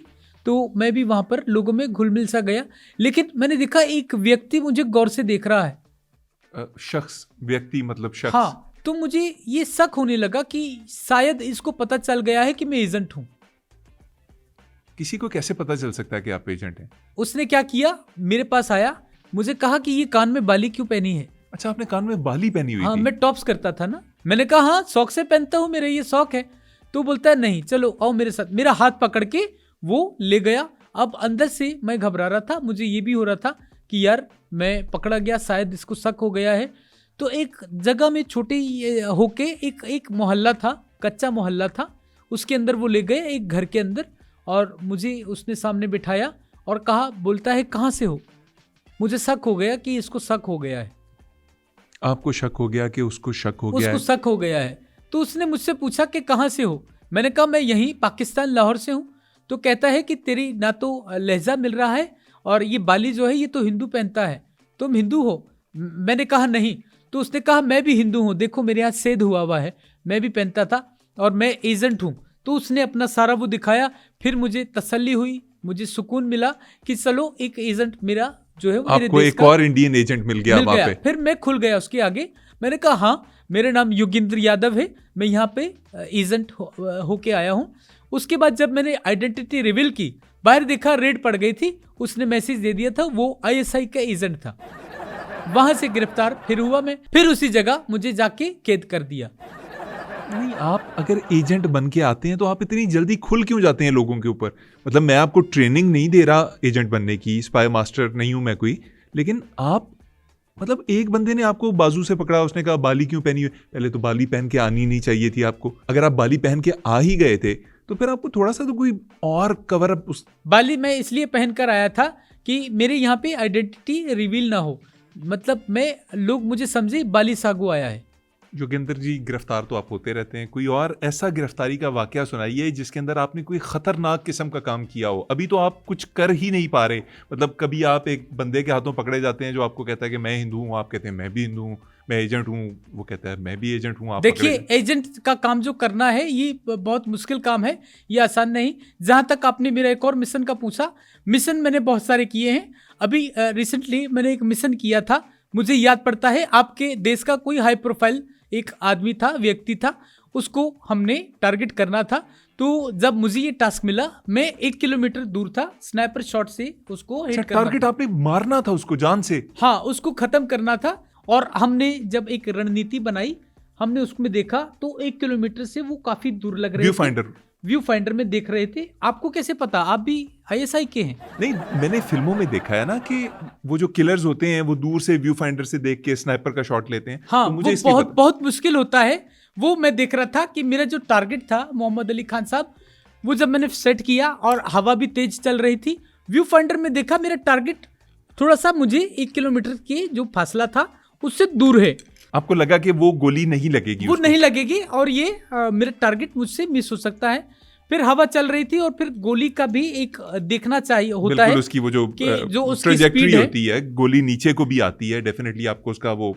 तो मैं भी वहाँ पर लोगों में घुल मिल सा गया। लेकिन मैंने देखा एक व्यक्ति मुझे गौर से देख रहा है। शख्स, व्यक्ति मतलब शख्स? हाँ, तो मुझे ये शक होने लगा कि शायद इसको पता चल गया है कि मैं एजेंट हूँ। किसी को कैसे पता चल सकता है कि आप एजेंट हैं? उसने क्या किया, मेरे पास आया, मुझे कहा कि ये कान में बाली क्यों पहनी है। अच्छा, आपने कान में बाली पहनी हुई हाँ, थी? मैं टॉप्स करता था ना। मैंने कहा हाँ, शौक से पहनता हूँ, मेरा ये शौक है। तो बोलता है नहीं, चलो आओ मेरे साथ। मेरा हाथ पकड़ के वो ले गया। अब अंदर से मैं घबरा रहा था, मुझे ये भी हो रहा था कि यार मैं पकड़ा गया, शायद इसको शक हो गया है। तो एक जगह में छोटे होके एक मोहल्ला था, कच्चा मोहल्ला था, उसके अंदर वो ले गए, एक घर के अंदर, और मुझे उसने सामने बिठाया और कहा, बोलता है कहाँ से हो। मुझे शक हो गया कि इसको शक हो गया है। आपको शक हो गया कि उसको शक हो गया है? उसको शक हो गया है। तो उसने मुझसे पूछा कि कहाँ से हो। मैंने कहा मैं यहीं पाकिस्तान लाहौर से हूँ। तो कहता है कि तेरी ना तो लहजा मिल रहा है और ये बाली जो है ये तो हिंदू पहनता है, तुम हिंदू हो? मैंने कहा नहीं। तो उसने कहा मैं भी हिंदू हूँ, देखो मेरे यहाँ सेद हुआ है, मैं भी पहनता था और मैं एजेंट हूँ। तो उसने अपना सारा वो दिखाया। फिर मुझे तसल्ली हुई, मुझे सुकून मिला कि चलो एक एजेंट मेरा जो है वो मेरे आपको देश एक का और इंडियन एजेंट मिल गया वहाँ पे। फिर मैं खुल गया उसके आगे। मैंने कहा हाँ, मेरा नाम योगेंद्र यादव है, मैं यहाँ पे एजेंट होके आया हूँ। उसके बाद जब मैंने आइडेंटिटी रिवील की, बाहर देखा रेड पड़ गई थी, उसने मैसेज दे दिया था वो ISI का एजेंट था। वहां से गिरफ्तार फिर हुआ मैं, फिर उसी जगह मुझे जाके कैद कर दिया। नहीं, आप अगर एजेंट बन के आते हैं तो आप इतनी जल्दी खुल क्यों जाते हैं लोगों के ऊपर? मतलब मैं आपको ट्रेनिंग नहीं दे रहा एजेंट बनने की, स्पाई मास्टर नहीं हूं मैं कोई, लेकिन आप मतलब एक बंदे ने आपको बाजू से पकड़ा, उसने कहा बाली क्यों पहनी हुई? पहले तो बाली पहन के आनी नहीं चाहिए थी आपको। अगर आप बाली पहन के आ ही गए थे तो फिर आपको थोड़ा सा तो कोई और कवर अप उस बाली मैं इसलिए पहन कर आया था कि मेरे यहाँ पे आइडेंटिटी रिवील ना हो, मतलब लोग मुझे समझे बाली सागू आया है। योगेंद्र जी, गिरफ्तार तो आप होते रहते हैं, कोई और ऐसा गिरफ्तारी का वाकया सुनाइए जिसके अंदर आपने कोई खतरनाक किस्म का काम किया हो। अभी तो आप कुछ कर ही नहीं पा रहे, मतलब कभी आप एक बंदे के हाथों पकड़े जाते हैं जो आपको कहता है कि मैं हिंदू हूँ, आप कहते हैं मैं भी हिंदू हूँ, मैं एजेंट हूँ, वो कहता है मैं भी एजेंट हूँ। आप देखिए, एजेंट का काम जो करना है ये बहुत मुश्किल काम है, ये आसान नहीं। जहाँ तक आपने मेरा एक और मिशन का पूछा, मिशन मैंने बहुत सारे किए हैं। अभी रिसेंटली मैंने एक मिशन किया था, मुझे याद पड़ता है, आपके देश का कोई हाई प्रोफाइल एक आदमी था, व्यक्ति था, उसको हमने टारगेट करना था। तो जब मुझे ये टास्क मिला, मैं 1 किलोमीटर दूर था, स्नाइपर शॉट से उसको हिट करना टारगेट आपने मारना था उसको जान से? हाँ, उसको खत्म करना था। और हमने जब एक रणनीति बनाई, हमने उसमें देखा तो 1 किलोमीटर से वो काफी दूर लग रहे थे। व्यू फाइंडर में देख रहे थे। आपको कैसे पता? आप भी ISI के हैं? नहीं, मैंने फिल्मों में देखा है ना कि वो जो किलर्स होते हैं वो दूर से व्यू फाइंडर से देख के स्नाइपर का शॉट लेते हैं। हाँ, तो मुझे वो बहुत मुश्किल होता है। वो मैं देख रहा था कि मेरा जो टारगेट था मोहम्मद अली खान साहब, वो जब मैंने सेट किया और हवा भी तेज चल रही थी, व्यू फाइंडर में देखा मेरा टारगेट थोड़ा सा मुझे 1 किलोमीटर की जो फासला था उससे दूर है। आपको लगा कि वो गोली नहीं लगेगी? वो नहीं लगेगी और ये मेरा टारगेट मुझसे मिस हो सकता है। फिर हवा चल रही थी और फिर गोली का भी एक देखना चाहिए होता है, उसकी वो जो उसकी ट्रैजेक्टरी होती है, गोली नीचे को भी आती है, डेफिनेटली आपको उसका वो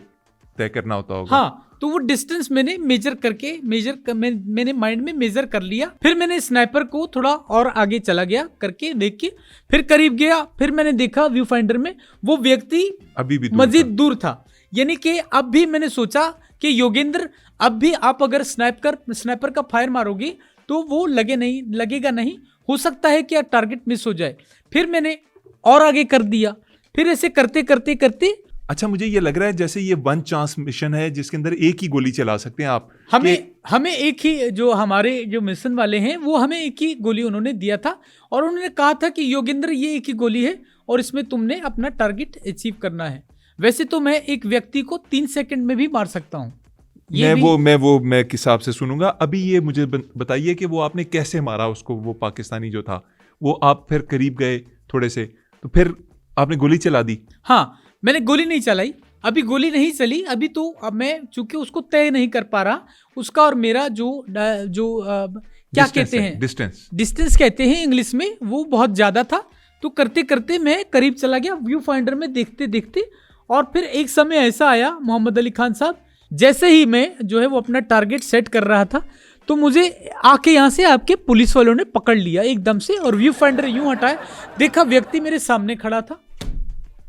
तय करना होता होगा। हाँ, तो वो डिस्टेंस मैंने मैंने माइंड में मेजर कर लिया। फिर मैंने स्नाइपर को थोड़ा और आगे चला गया करके देख के, फिर करीब गया, फिर मैंने देखा व्यू फाइंडर में वो व्यक्ति अभी भी मजीद दूर था। यानी कि अब भी मैंने सोचा कि योगेंद्र, अब भी आप अगर स्नाइपर का फायर मारोगे तो वो लगेगा नहीं, हो सकता है कि टारगेट मिस हो जाए। फिर मैंने और आगे कर दिया, फिर ऐसे करते करते करते अच्छा, मुझे ये लग रहा है जैसे ये वन चांस मिशन है जिसके अंदर एक ही गोली चला सकते हैं आप। हमें एक ही, जो हमारे जो मिशन वाले हैं वो हमें एक ही गोली उन्होंने दिया था और उन्होंने कहा था कि योगेंद्र ये एक ही गोली है और इसमें तुमने अपना टारगेट अचीव करना है। वैसे तो मैं एक व्यक्ति को 3 सेकंड में भी मार सकता हूँ। मैं किस हिसाब से सुनूंगा। अभी ये मुझे बताइए कि वो आपने कैसे मारा उसको, वो पाकिस्तानी जो था, वो आप फिर करीब गए थोड़े से तो फिर आपने गोली चला दी? हाँ, मैंने गोली नहीं चलाई, अभी गोली नहीं चली। अभी तो अब मैं चूंकि उसको तय नहीं कर पा रहा, उसका और मेरा जो क्या कहते हैं, डिस्टेंस कहते हैं इंग्लिश में, वो बहुत ज्यादा था। तो करते करते मैं करीब चला गया व्यू फाइंडर में देखते देखते। और फिर एक समय ऐसा आया मोहम्मद अली खान साहब, जैसे ही मैं जो है वो अपना टारगेट सेट कर रहा था तो मुझे आके यहाँ से आपके पुलिस वालों ने पकड़ लिया एकदम से और व्यू फाइंडर यूं हटाया, देखा व्यक्ति मेरे सामने खड़ा था।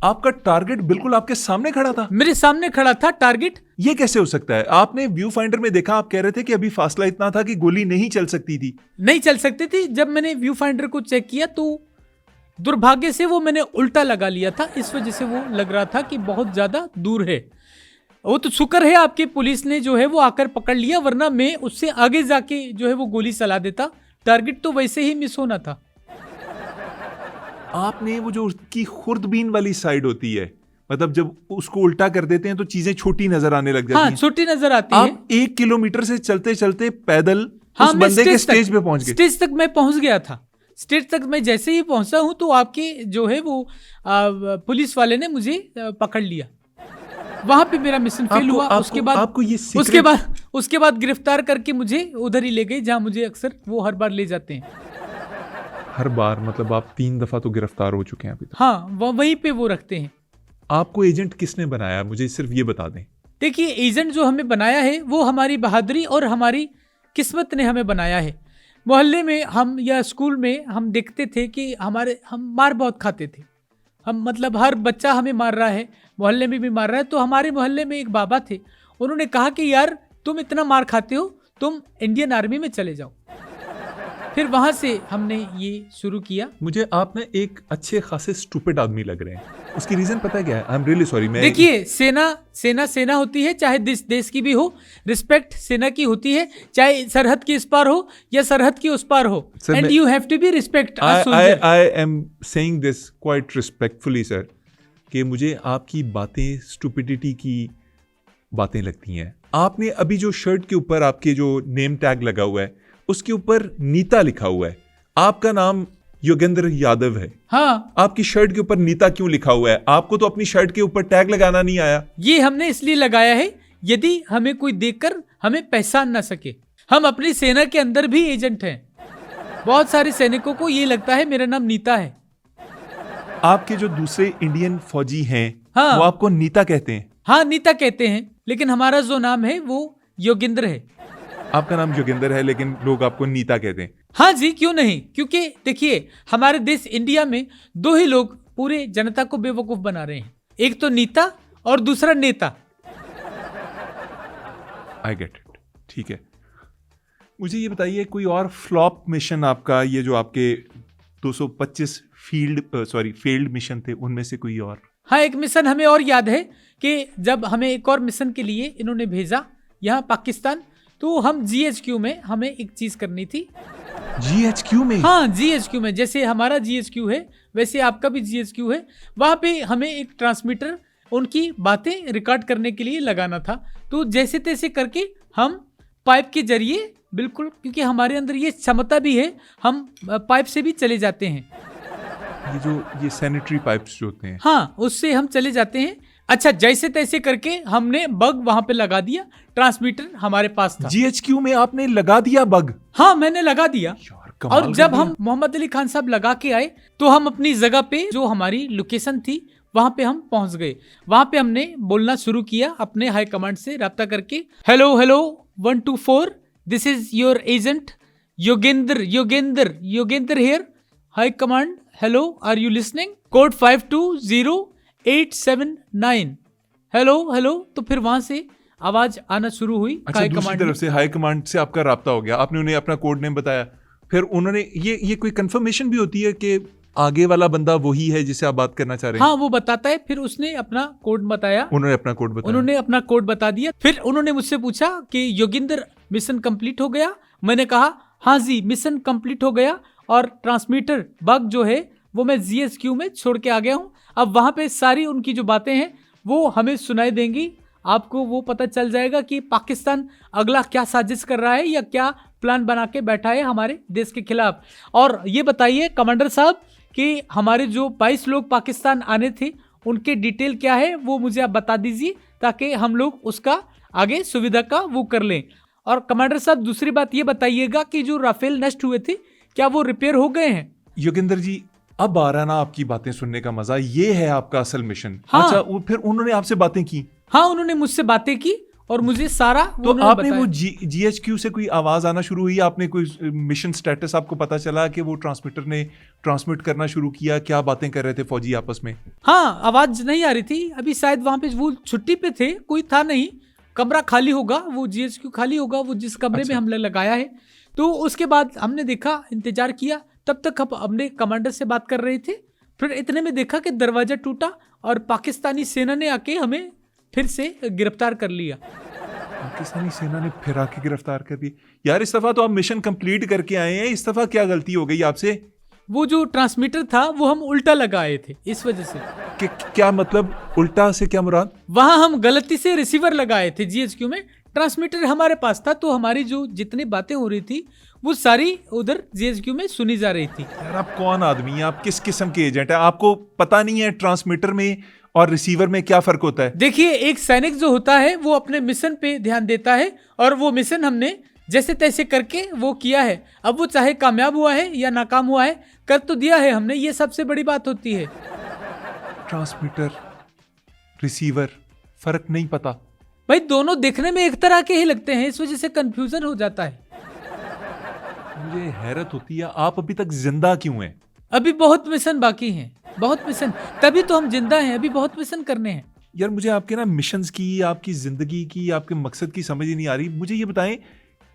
आपका टारगेट बिल्कुल आपके सामने खड़ा था? मेरे सामने खड़ा था टारगेट। ये कैसे हो सकता है? आपने व्यू फाइंडर में देखा, आप कह रहे थे कि अभी फासला इतना था कि गोली नहीं चल सकती थी। नहीं चल सकती थी। जब मैंने व्यू फाइंडर को चेक किया तो दुर्भाग्य से वो मैंने उल्टा लगा लिया था, इस वजह से वो लग रहा था कि बहुत ज्यादा दूर है। वो तो शुक्र है आपके पुलिस ने जो है वो आकर पकड़ लिया, वरना मैं उससे आगे जाके जो है वो गोली चला देता। टारगेट तो वैसे ही मिस होना था। आपने वो जो उसकी खुर्दबीन वाली साइड होती है, मतलब जब उसको उल्टा कर देते हैं तो चीजें छोटी नजर आने लग जाती हैं। छोटी नजर आती है। आप 1 किलोमीटर से चलते चलते पैदल उस बंदे के स्टेज पे पहुंच गए। स्टेज तक मैं पहुंच गया था। स्टेज तक मैं जैसे ही पहुंचा हूं तो आपके जो है वो पुलिस वाले ने मुझे पकड़ लिया। वहां पे मेरा मिशन फेल हुआ। उसके बाद गिरफ्तार करके मुझे उधर ही ले गए जहां मुझे अक्सर वो हर बार ले जाते हैं। हर बार मतलब आप 3 दफा तो गिरफ्तार हो चुके हैं अभी तक? हाँ, वहीं पे वो रखते हैं। आपको एजेंट किसने बनाया, मुझे सिर्फ ये बता दें। देखिए, एजेंट जो हमें बनाया है वो हमारी बहादुरी और हमारी किस्मत ने हमें बनाया है। मोहल्ले में हम या स्कूल में हम देखते थे कि हम मार बहुत खाते थे। हम मतलब हर बच्चा हमें मार रहा है, मोहल्ले में भी मार रहा है। तो हमारे मोहल्ले में एक बाबा थे, उन्होंने कहा कि यार तुम इतना मार खाते हो, तुम इंडियन आर्मी में चले जाओ। फिर वहां से हमने ये शुरू किया। मुझे आप ना एक अच्छे खासे स्टूपिड आदमी लग रहे हैं। उसकी रीजन पता है क्या है? I am really sorry. देखिए, सेना होती है, चाहे देश की भी हो, रिस्पेक्ट सेना की होती है, चाहे सरहद के इस पार हो या सरहद की उस पार हो, and you have to be respect a soldier. I am saying this quite respectfully sir, कि मुझे आपकी बातें स्टुपिडिटी की बातें लगती हैं। आपने अभी जो शर्ट के ऊपर आपके जो नेम टैग लगा हुआ है उसके ऊपर नीता लिखा हुआ है, आपका नाम योगेंद्र यादव है। हाँ, आपकी शर्ट के ऊपर नीता क्यों लिखा हुआ है? आपको तो अपनी शर्ट के ऊपर टैग लगाना नहीं आया। ये हमने इसलिए लगाया है यदि हमें कोई देखकर हमें पहचान ना सके। हम अपनी सेना के अंदर भी एजेंट हैं। बहुत सारे सैनिकों को ये लगता है मेरा नाम नीता है। आपके जो दूसरे इंडियन फौजी हैं हाँ। वो आपको नीता कहते हैं। हाँ, नीता कहते हैं, लेकिन हमारा जो नाम है वो योगेंद्र है। आपका नाम योगेंद्र है लेकिन लोग आपको नीता कहते हैं। हाँ जी, क्यों नहीं, क्योंकि देखिए हमारे देश इंडिया में दो ही लोग पूरे जनता को बेवकूफ बना रहे हैं, एक तो नीता और दूसरा नेता। आई गेट इट, ठीक है। मुझे ये बताइए कोई और फ्लॉप मिशन आपका, ये जो आपके 225 फेल्ड मिशन थे उनमें से कोई और? हाँ, एक मिशन हमें और याद है कि जब हमें एक और मिशन के लिए इन्होंने भेजा यहाँ पाकिस्तान, तो हम GHQ में हमें एक चीज करनी थी। GHQ में? हाँ, GHQ में, जैसे हमारा GHQ है वैसे आपका भी GHQ है। वहां पे हमें एक ट्रांसमीटर उनकी बातें रिकॉर्ड करने के लिए लगाना था। तो जैसे तैसे करके हम पाइप के जरिए, बिल्कुल, क्योंकि हमारे अंदर ये क्षमता भी है, हम पाइप से भी चले जाते हैं। ये सैनिटरी पाइप्स जो होते हैं, हाँ, उससे हम चले जाते हैं। अच्छा, जैसे तैसे करके हमने बग वहां पे लगा दिया, ट्रांसमीटर हमारे पास था। GHQ में आपने लगा दिया बग? हाँ, मैंने लगा दिया। और जब कर हम मोहम्मद अली खान साहब लगा के आए तो हम अपनी जगह पे, जो हमारी लोकेशन थी, वहां पे हम पहुंच गए। वहां पे हमने बोलना शुरू किया अपने हाई कमांड से राब्ता करके, hello hello 124, this is your agent Yogendra here, high command, hello, are you listening, code 520879, hello. तो फिर वहां से आवाज आना शुरू हुई। अच्छा, दूसरी तरफ से हाई कमांड से आपका राब्ता हो गया, आपने उन्हें अपना कोड नेम बताया, फिर उन्होंने ये कोई कंफर्मेशन भी होती है कि आगे वाला बंदा वही है जिसे आप बात करना चाह रहे हैं? हाँ, वो बताता है। फिर उसने अपना कोड बताया, उन्होंने अपना कोड बता दिया। फिर उन्होंने मुझसे पूछा कि योगेंद्र, मिशन कंप्लीट हो गया? मैंने कहा हाँ जी, मिशन कंप्लीट हो गया, और ट्रांसमीटर बग जो है वो मैं GHQ में छोड़ के आ गया हूँ। अब वहां पे सारी उनकी जो बातें हैं वो हमें सुनाई देंगी। आपको वो पता चल जाएगा कि पाकिस्तान अगला क्या साजिश कर रहा है या क्या प्लान बना के बैठा है हमारे देश के खिलाफ। और ये बताइए कमांडर साहब कि हमारे जो 22 लोग पाकिस्तान आने थे उनके डिटेल क्या है, वो मुझे आप बता दीजिए ताकि हम लोग उसका आगे सुविधा का वो कर लें। और कमांडर साहब, दूसरी बात ये बताइएगा कि जो राफेल नष्ट हुए थे क्या वो रिपेयर हो गए हैं? योगेंद्र जी, अब आ रहा ना आपकी बातें सुनने का मजा, ये है आपका असल मिशन। हाँ। अच्छा, फिर उन्होंने आपसे बातें की? हाँ, उन्होंने मुझसे बातें की और मुझे सारा तो आपने वो GHQ से कोई आवाज आना शुरू हुई, आपने कोई मिशन स्टेटस आपको पता चला कि वो ट्रांसमीटर ने ट्रांसमिट करना शुरू किया? क्या बातें कर रहे थे फौजी आपस में? हाँ, आवाज नहीं आ रही थी अभी, शायद वहां पे वो छुट्टी पे थे, कोई था नहीं, कमरा खाली होगा, वो GHQ खाली होगा, वो जिस कमरे में हमने लगाया है। तो उसके बाद हमने देखा, इंतजार किया, तब तक हम अपने कमांडर से बात कर रहे थे। फिर इतने में देखा कि दरवाजा टूटा और पाकिस्तानी सेना ने आके हमें फिर से गिरफ्तार कर लिया। पाकिस्तानी सेना ने फिर आके गिरफ्तार कर दिया? यार, इस दफा तो आप मिशन कंप्लीट करके आए हैं, इस दफा क्या गलती हो गई आपसे? वो जो ट्रांसमीटर था वो हम उल्टा लगाए थे, इस वजह से। क्या मतलब उल्टा से क्या मुराद? वहां हम गलती से रिसीवर लगाए थे GHQ में, ट्रांसमीटर हमारे पास था, तो हमारी जो जितनी बातें हो रही थी वो सारी उधर GHQ में सुनी जा रही थी। यार, आप कौन आदमी हैं? आप किस किस्म के एजेंट हैं? आपको पता नहीं है ट्रांसमीटर में और रिसीवर में क्या फर्क होता है? देखिए, एक सैनिक जो होता है वो अपने मिशन पे ध्यान देता है, और वो मिशन हमने जैसे तैसे करके वो किया है। अब वो चाहे कामयाब हुआ है या नाकाम हुआ है, कर तो दिया है हमने, ये सबसे बड़ी बात होती है। ट्रांसमीटर, रिसीवर, फर्क नहीं पता? भाई, दोनों देखने में एक तरह के ही लगते हैं, इस वजह से कंफ्यूजन हो जाता है। मुझे हैरत होती है, आप अभी तक जिंदा क्यों हैं? अभी बहुत मिशन बाकी हैं, बहुत मिशन, तभी तो हम जिंदा हैं, अभी बहुत मिशन करने हैं। यार, मुझे आपके ना मिशंस की, आपकी जिंदगी की, आपके मकसद की समझ ही नहीं आ रही। मुझे ये बताएं,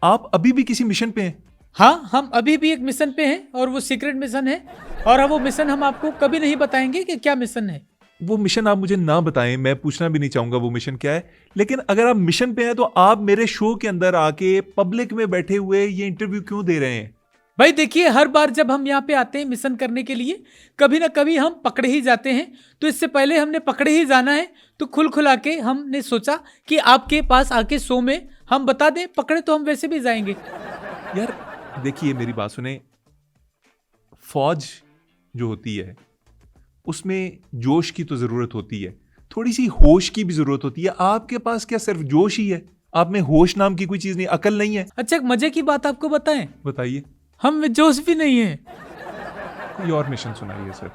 आप अभी भी किसी मिशन पे हैं? हाँ, हम अभी भी एक मिशन पे हैं, और वो सीक्रेट मिशन है, और वो मिशन हम आपको कभी नहीं बताएंगे कि क्या मिशन है। वो मिशन आप मुझे ना बताएं, मैं पूछना भी नहीं चाहूंगा वो मिशन क्या है। लेकिन अगर आप मिशन पे हैं तो आप मेरे शो के अंदर आके पब्लिक में बैठे हुए ये इंटरव्यू क्यों दे रहे हैं? भाई देखिए, हर बार जब हम यहाँ पे आते हैं मिशन करने के लिए, कभी ना कभी हम पकड़े ही जाते हैं। तो इससे पहले हमने पकड़े ही जाना है, तो खुला के हमने सोचा कि आपके पास आके शो में हम बता दें, पकड़े तो हम वैसे भी जाएंगे। यार देखिए, मेरी बात सुने, फौज जो होती है उसमें जोश की तो जरूरत होती है, थोड़ी सी होश की भी जरूरत होती है। आपके पास क्या सिर्फ जोश ही है? आप में होश नाम की कोई चीज नहीं, अकल नहीं है? अच्छा, एक मजे की बात आपको बताएं, बताइए। हम में जोश भी नहीं है। कोई और मिशन सुनाइए सर।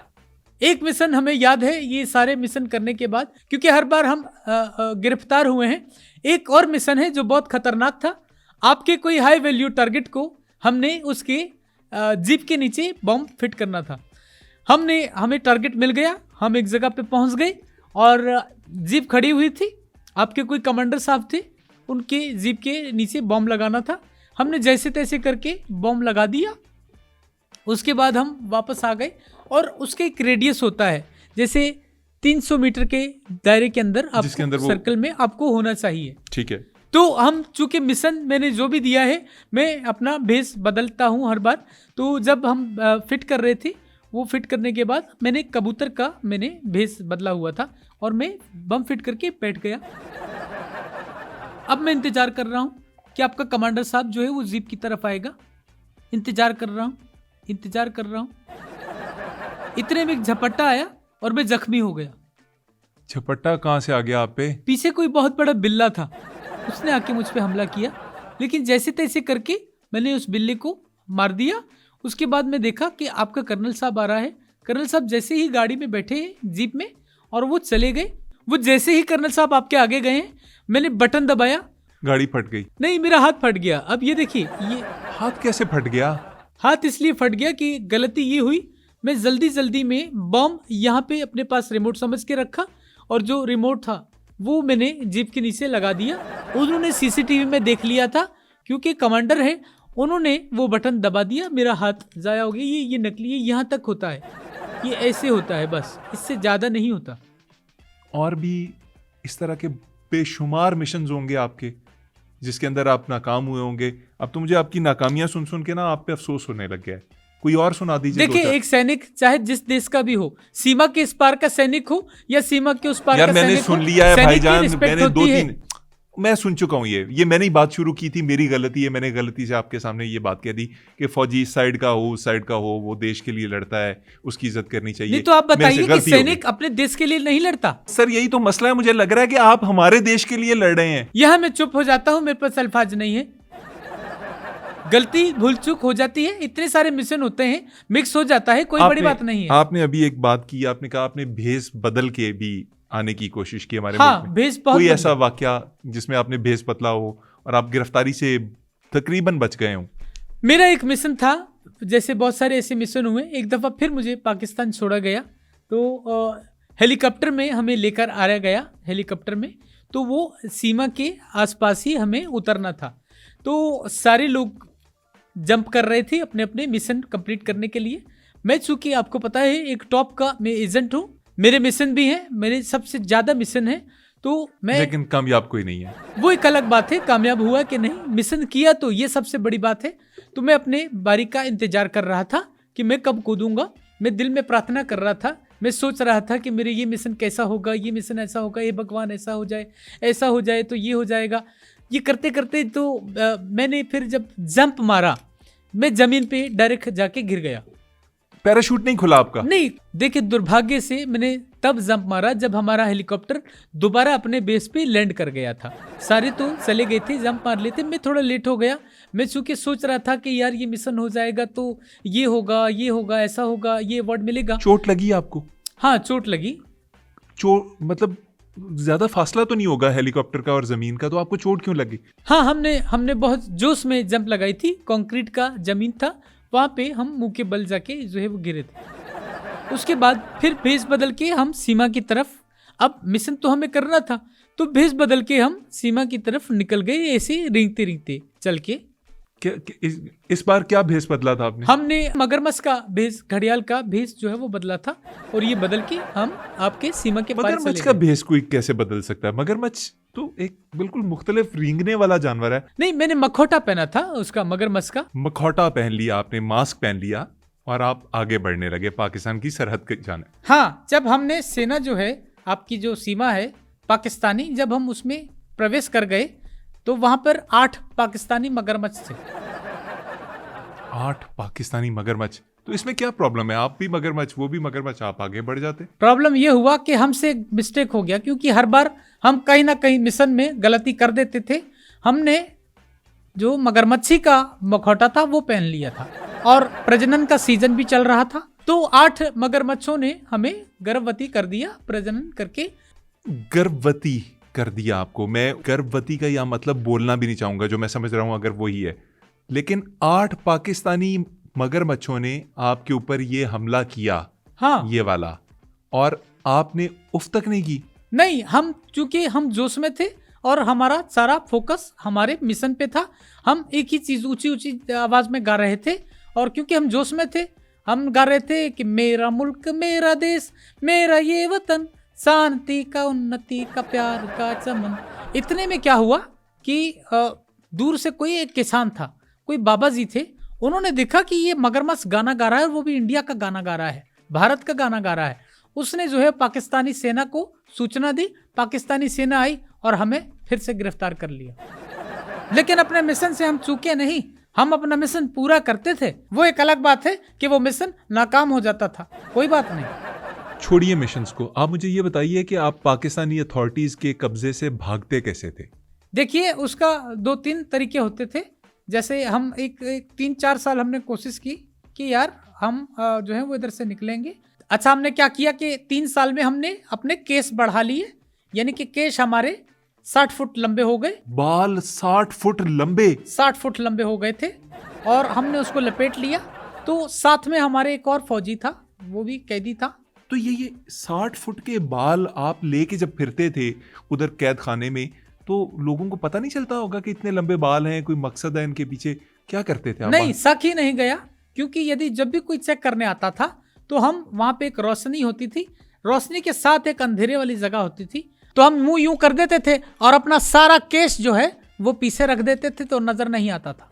एक मिशन हमें याद है, ये सारे मिशन करने के बाद, क्योंकि हर बार हम गिरफ्तार हुए हैं। एक और मिशन है जो बहुत खतरनाक था। आपके कोई हाई वैल्यू टारगेट को हमने उसके जीप के नीचे बॉम्ब फिट करना था। हमें टारगेट मिल गया, हम एक जगह पे पहुंच गए और जीप खड़ी हुई थी। आपके कोई कमांडर साहब थे, उनके जीप के नीचे बॉम्ब लगाना था। हमने जैसे तैसे करके बॉम्ब लगा दिया। उसके बाद हम वापस आ गए और उसके एक रेडियस होता है, जैसे 300 मीटर के दायरे के अंदर आपको सर्कल में आपको होना चाहिए। ठीक है। तो हम चूंकि मिशन मैंने जो भी दिया है, मैं अपना भेस बदलता हूँ हर बार। तो जब हम फिट कर रहे थे, वो फिट करने के बाद मैंने कबूतर का भेस बदला हुआ था और मैं बम फिट करके बैठ गया। अब मैं इंतजार कर रहा हूँ कि आपका कमांडर साहब जो है वो जीप की तरफ आएगा। इंतजार कर रहा हूँ। इतने में एक झपट्टा आया और मैं जख्मी हो गया। झपट्टा कहाँ से आ गया आप पे? पीछे कोई बहुत बड़ा बिल्ला था, उसने आके मुझ पे हमला किया। लेकिन जैसे तैसे करके मैंने उस बिल्ले को मार दिया। उसके बाद मैं देखा कि आपका कर्नल साहब आ रहा है। कर्नल साहब जैसे ही गाड़ी में बैठे हैं जीप में और वो चले गए। वो जैसे ही कर्नल साहब आपके आगे गए हैं, मैंने बटन दबाया, गाड़ी फट गई? नहीं, मेरा हाथ फट गया। अब ये देखिए, ये हाथ कैसे फट गया? हाथ इसलिए फट गया कि गलती ये हुई, मैं जल्दी में बम यहाँ पे अपने पास रिमोट समझ के रखा और जो रिमोट था वो मैंने जीप के नीचे लगा दिया। उन्होंने सीसीटीवी में देख लिया था, क्योंकि कमांडर है, उन्होंने वो बटन दबा दिया, मेरा हाथ जाया हो गया। ये नकली है, यहाँ तक होता है, ये ऐसे होता है, बस इससे ज़्यादा नहीं होता। और भी इस तरह के बेशुमार मिशंस होंगे आपके जिसके अंदर आप नाकाम हुए होंगे। अब तो मुझे आपकी नाकामियां सुन के ना आप पे अफसोस होने लग गया है। कोई और सुना दीजिए। देखिए, एक सैनिक चाहे जिस देश का भी हो, सीमा के इस पार का सैनिक हो या सीमा के उस पार का सैनिक हो, मैंने सुन लिया है भाईजान, मैंने 2-3 मैं सुन चुका हूँ। ये मैंने ही बात शुरू की थी, मेरी गलती है। मैंने गलती से आपके सामने ये बात कह दी कि फौजी इस साइड का हो, उस साइड का हो, वो देश के लिए लड़ता है, उसकी इज्जत करनी चाहिए। नहीं तो आप बताइए कि सैनिक अपने देश के लिए नहीं लड़ता? सर यही तो मसला है। मुझे लग रहा है कि आप हमारे देश के लिए लड़ रहे हैं। यह मैं चुप हो जाता हूँ, मेरे पास अल्फाज नहीं है। गलती भूल चूक हो जाती है, इतने सारे मिशन होते हैं, मिक्स हो जाता है, कोई बड़ी बात नहीं है। आपने अभी एक बात की, आपने कहा आपने भेस बदल के भी आने की कोशिश की हमारे हाँ, मुल्क में। भेस बहुत कोई ऐसा वाकया जिसमें आपने भेस बदला हो और आप गिरफ्तारी से तकरीबन बच गए हो? मेरा एक मिशन था, जैसे बहुत सारे ऐसे मिशन हुए। एक दफा फिर मुझे पाकिस्तान छोड़ा गया, तो हेलीकॉप्टर में हमें लेकर आया गया हेलीकॉप्टर में। तो वो सीमा के आसपास ही हमें उतरना था। तो सारे लोग जंप कर रहे थे अपने अपने मिशन कंप्लीट करने के लिए। मैं चूंकि आपको पता है एक टॉप का मैं एजेंट हूँ, मेरे मिशन भी हैं, मेरे सबसे ज़्यादा मिशन है। तो मैं, लेकिन कामयाब कोई नहीं है, वो एक अलग बात है। कामयाब हुआ कि नहीं, मिशन किया तो ये सबसे बड़ी बात है। तो मैं अपने बारी का इंतजार कर रहा था कि मैं कब कूदूंगा। मैं दिल में प्रार्थना कर रहा था, मैं सोच रहा था कि मेरे ये मिशन कैसा होगा, ये मिशन ऐसा होगा, ये भगवान ऐसा हो जाए, ऐसा हो जाए तो ये हो जाएगा। ये करते करते तो मैंने फिर जब जंप मारा, मैं जमीन पे डायरेक्ट जाके गिर गया। पैराशूट नहीं खुला आपका? नहीं, देखिए दुर्भाग्य से मैंने तब जंप मारा जब हमारा हेलीकॉप्टर दोबारा अपने बेस पे लैंड कर गया था। सारे तो चले गए थे, जंप मार लेते, मैं थोड़ा लेट हो गया। मैं चूंकि सोच रहा था कि यार ये मिशन हो जाएगा तो ये होगा, ऐसा होगा, ये अवार्ड मिलेगा। चोट लगी आपको? हाँ, चोट लगी। चोट मतलब ज्यादा फासला तो नहीं होगा हेलीकॉप्टर का और जमीन का, तो आपको चोट क्यों लगी? हाँ, हमने बहुत जोश में जंप लगाई थी। कंक्रीट का जमीन था, वहां पे हम मुंह के बल जाके जो है वो गिरे थे। उसके बाद फिर भेस बदल के हम सीमा की तरफ, अब मिशन तो हमें करना था, तो भेस बदल के हम सीमा की तरफ निकल गए, ऐसे रेंगते रेंगते चल के। इस बार क्या भेष बदला था आपने? हमने मगरमच्छ का भेष, घड़ियाल का भेष जो है वो बदला था, और ये बदल के हम आपके सीमा के पार चले मगरमच्छ का गए। भेष कोई कैसे बदल सकता है? मगरमच्छ तो एक बिल्कुल मुख्तलिफ रेंगने वाला जानवर है। नहीं, मैंने मखौटा पहना था उसका, मगरमच्छ का। मखौटा पहन लिया आपने, मास्क पहन लिया, और आप आगे बढ़ने लगे पाकिस्तान की सरहद के जाने। हाँ, जब हमने सेना जो है, आपकी जो सीमा है पाकिस्तानी, जब हम उसमें प्रवेश कर गए तो वहां पर 8 पाकिस्तानी मगरमच्छ थे। 8 पाकिस्तानी मगरमच्छ? तो इसमें क्या प्रॉब्लम है? आप भी मगरमच्छ, वो भी मगरमच्छ, आप आगे बढ़ जाते। प्रॉब्लम यह हुआ कि हमसे मिस्टेक हो गया, क्योंकि हर बार हम कहीं ना कहीं मिशन में गलती कर देते थे। हमने जो मगरमच्छी का मखौटा था वो पहन लिया था, और प्रजनन का सीजन भी चल रहा था, तो 8 मगरमच्छों ने हमें गर्भवती कर दिया, प्रजनन करके। गर्भवती कर दिया आपको? मैं गर्भवती का यह मतलब बोलना भी नहीं चाहूंगा, जो मैं समझ रहा हूं अगर वही है, लेकिन 8 पाकिस्तानी मगरमच्छों ने आपके ऊपर ये हमला किया, हाँ, ये वाला, और आपने उफ तक नहीं की? नहीं, हम चूंकि हम जोश में थे और हमारा सारा फोकस हमारे मिशन पे था। हम एक ही चीज ऊंची ऊंची आवाज में गा रहे थे, और क्योंकि हम जोश में थे, हम गा रहे थे कि मेरा मुल्क, मेरा देश, मेरा ये वतन, शांति का, उन्नति का, प्यार का चमन। इतने में क्या हुआ कि दूर से कोई एक किसान था, कोई बाबा जी थे, उन्होंने देखा कि ये मगरमच्छ गाना गा रहा है, वो भी इंडिया का गाना गा रहा है, भारत का गाना गा रहा है। उसने जो है पाकिस्तानी सेना को सूचना दी, पाकिस्तानी सेना आई और हमें फिर से गिरफ्तार कर लिया। लेकिन अपने मिशन से हम चूके नहीं, हम अपना मिशन पूरा करते थे। वो एक अलग बात है कि वो मिशन नाकाम हो जाता था, कोई बात नहीं। छोड़िए मिशंस को, आप मुझे ये बताइए कि आप पाकिस्तानी अथॉरिटीज के कब्जे से भागते कैसे थे? देखिए, उसका 2-3 तरीके होते थे। जैसे हम एक 3-4 साल हमने कोशिश की कि यार हम जो है वो इधर से निकलेंगे। अच्छा, हमने क्या किया कि 3 साल में हमने अपने केस बढ़ा लिए, यानी कि केश हमारे 60 फुट लंबे हो गए। बाल 60 फुट लंबे? 60 फुट लंबे हो गए थे, और हमने उसको लपेट लिया। तो साथ में हमारे एक और फौजी था, वो भी कैदी था। तो ये 60 फुट के बाल आप लेके जब फिरते थे उधर कैद खाने में, तो लोगों को पता नहीं चलता होगा कि इतने लंबे बाल हैं, कोई मकसद है इनके पीछे? क्या करते थे आप? नहीं, शक ही नहीं गया, क्योंकि यदि जब भी कोई चेक करने आता था तो हम वहां पे एक रोशनी होती थी, रोशनी के साथ एक अंधेरे वाली जगह होती थी, तो हम मुंह यूं कर देते थे और अपना सारा केस जो है वो पीछे रख देते थे, तो नजर नहीं आता था।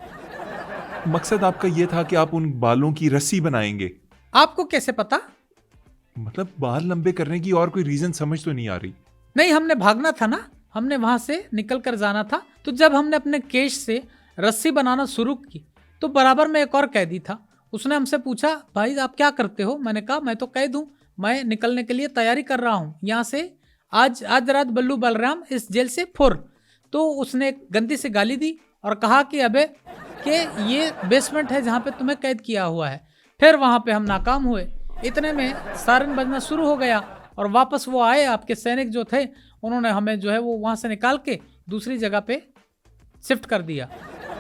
मकसद आपका ये था कि आप उन बालों की रस्सी बनाएंगे? आपको कैसे पता? मतलब बाल लंबे करने की और कोई रीजन समझ तो नहीं आ रही। नहीं, हमने भागना था ना, हमने वहां से निकल कर जाना था। तो जब हमने अपने केश से रस्सी बनाना शुरू की तो बराबर में एक और कैदी था। उसने हमसे पूछा, भाई आप क्या करते हो? मैंने कहा, मैं तो कैद हूँ, मैं निकलने के लिए तैयारी कर रहा हूँ यहाँ से, आज रात बल्लू बलराम इस जेल से फुर। तो उसने एक गंदी सी गाली दी और कहा कि अबे कि ये बेसमेंट है जहाँ पे तुम्हें कैद किया हुआ है। फिर वहाँ पे हम नाकाम हुए। इतने में सायरन बजना शुरू हो गया और वापस वो आए, आपके सैनिक जो थे, उन्होंने हमें जो है वो वहाँ से निकाल के दूसरी जगह पे शिफ्ट कर दिया।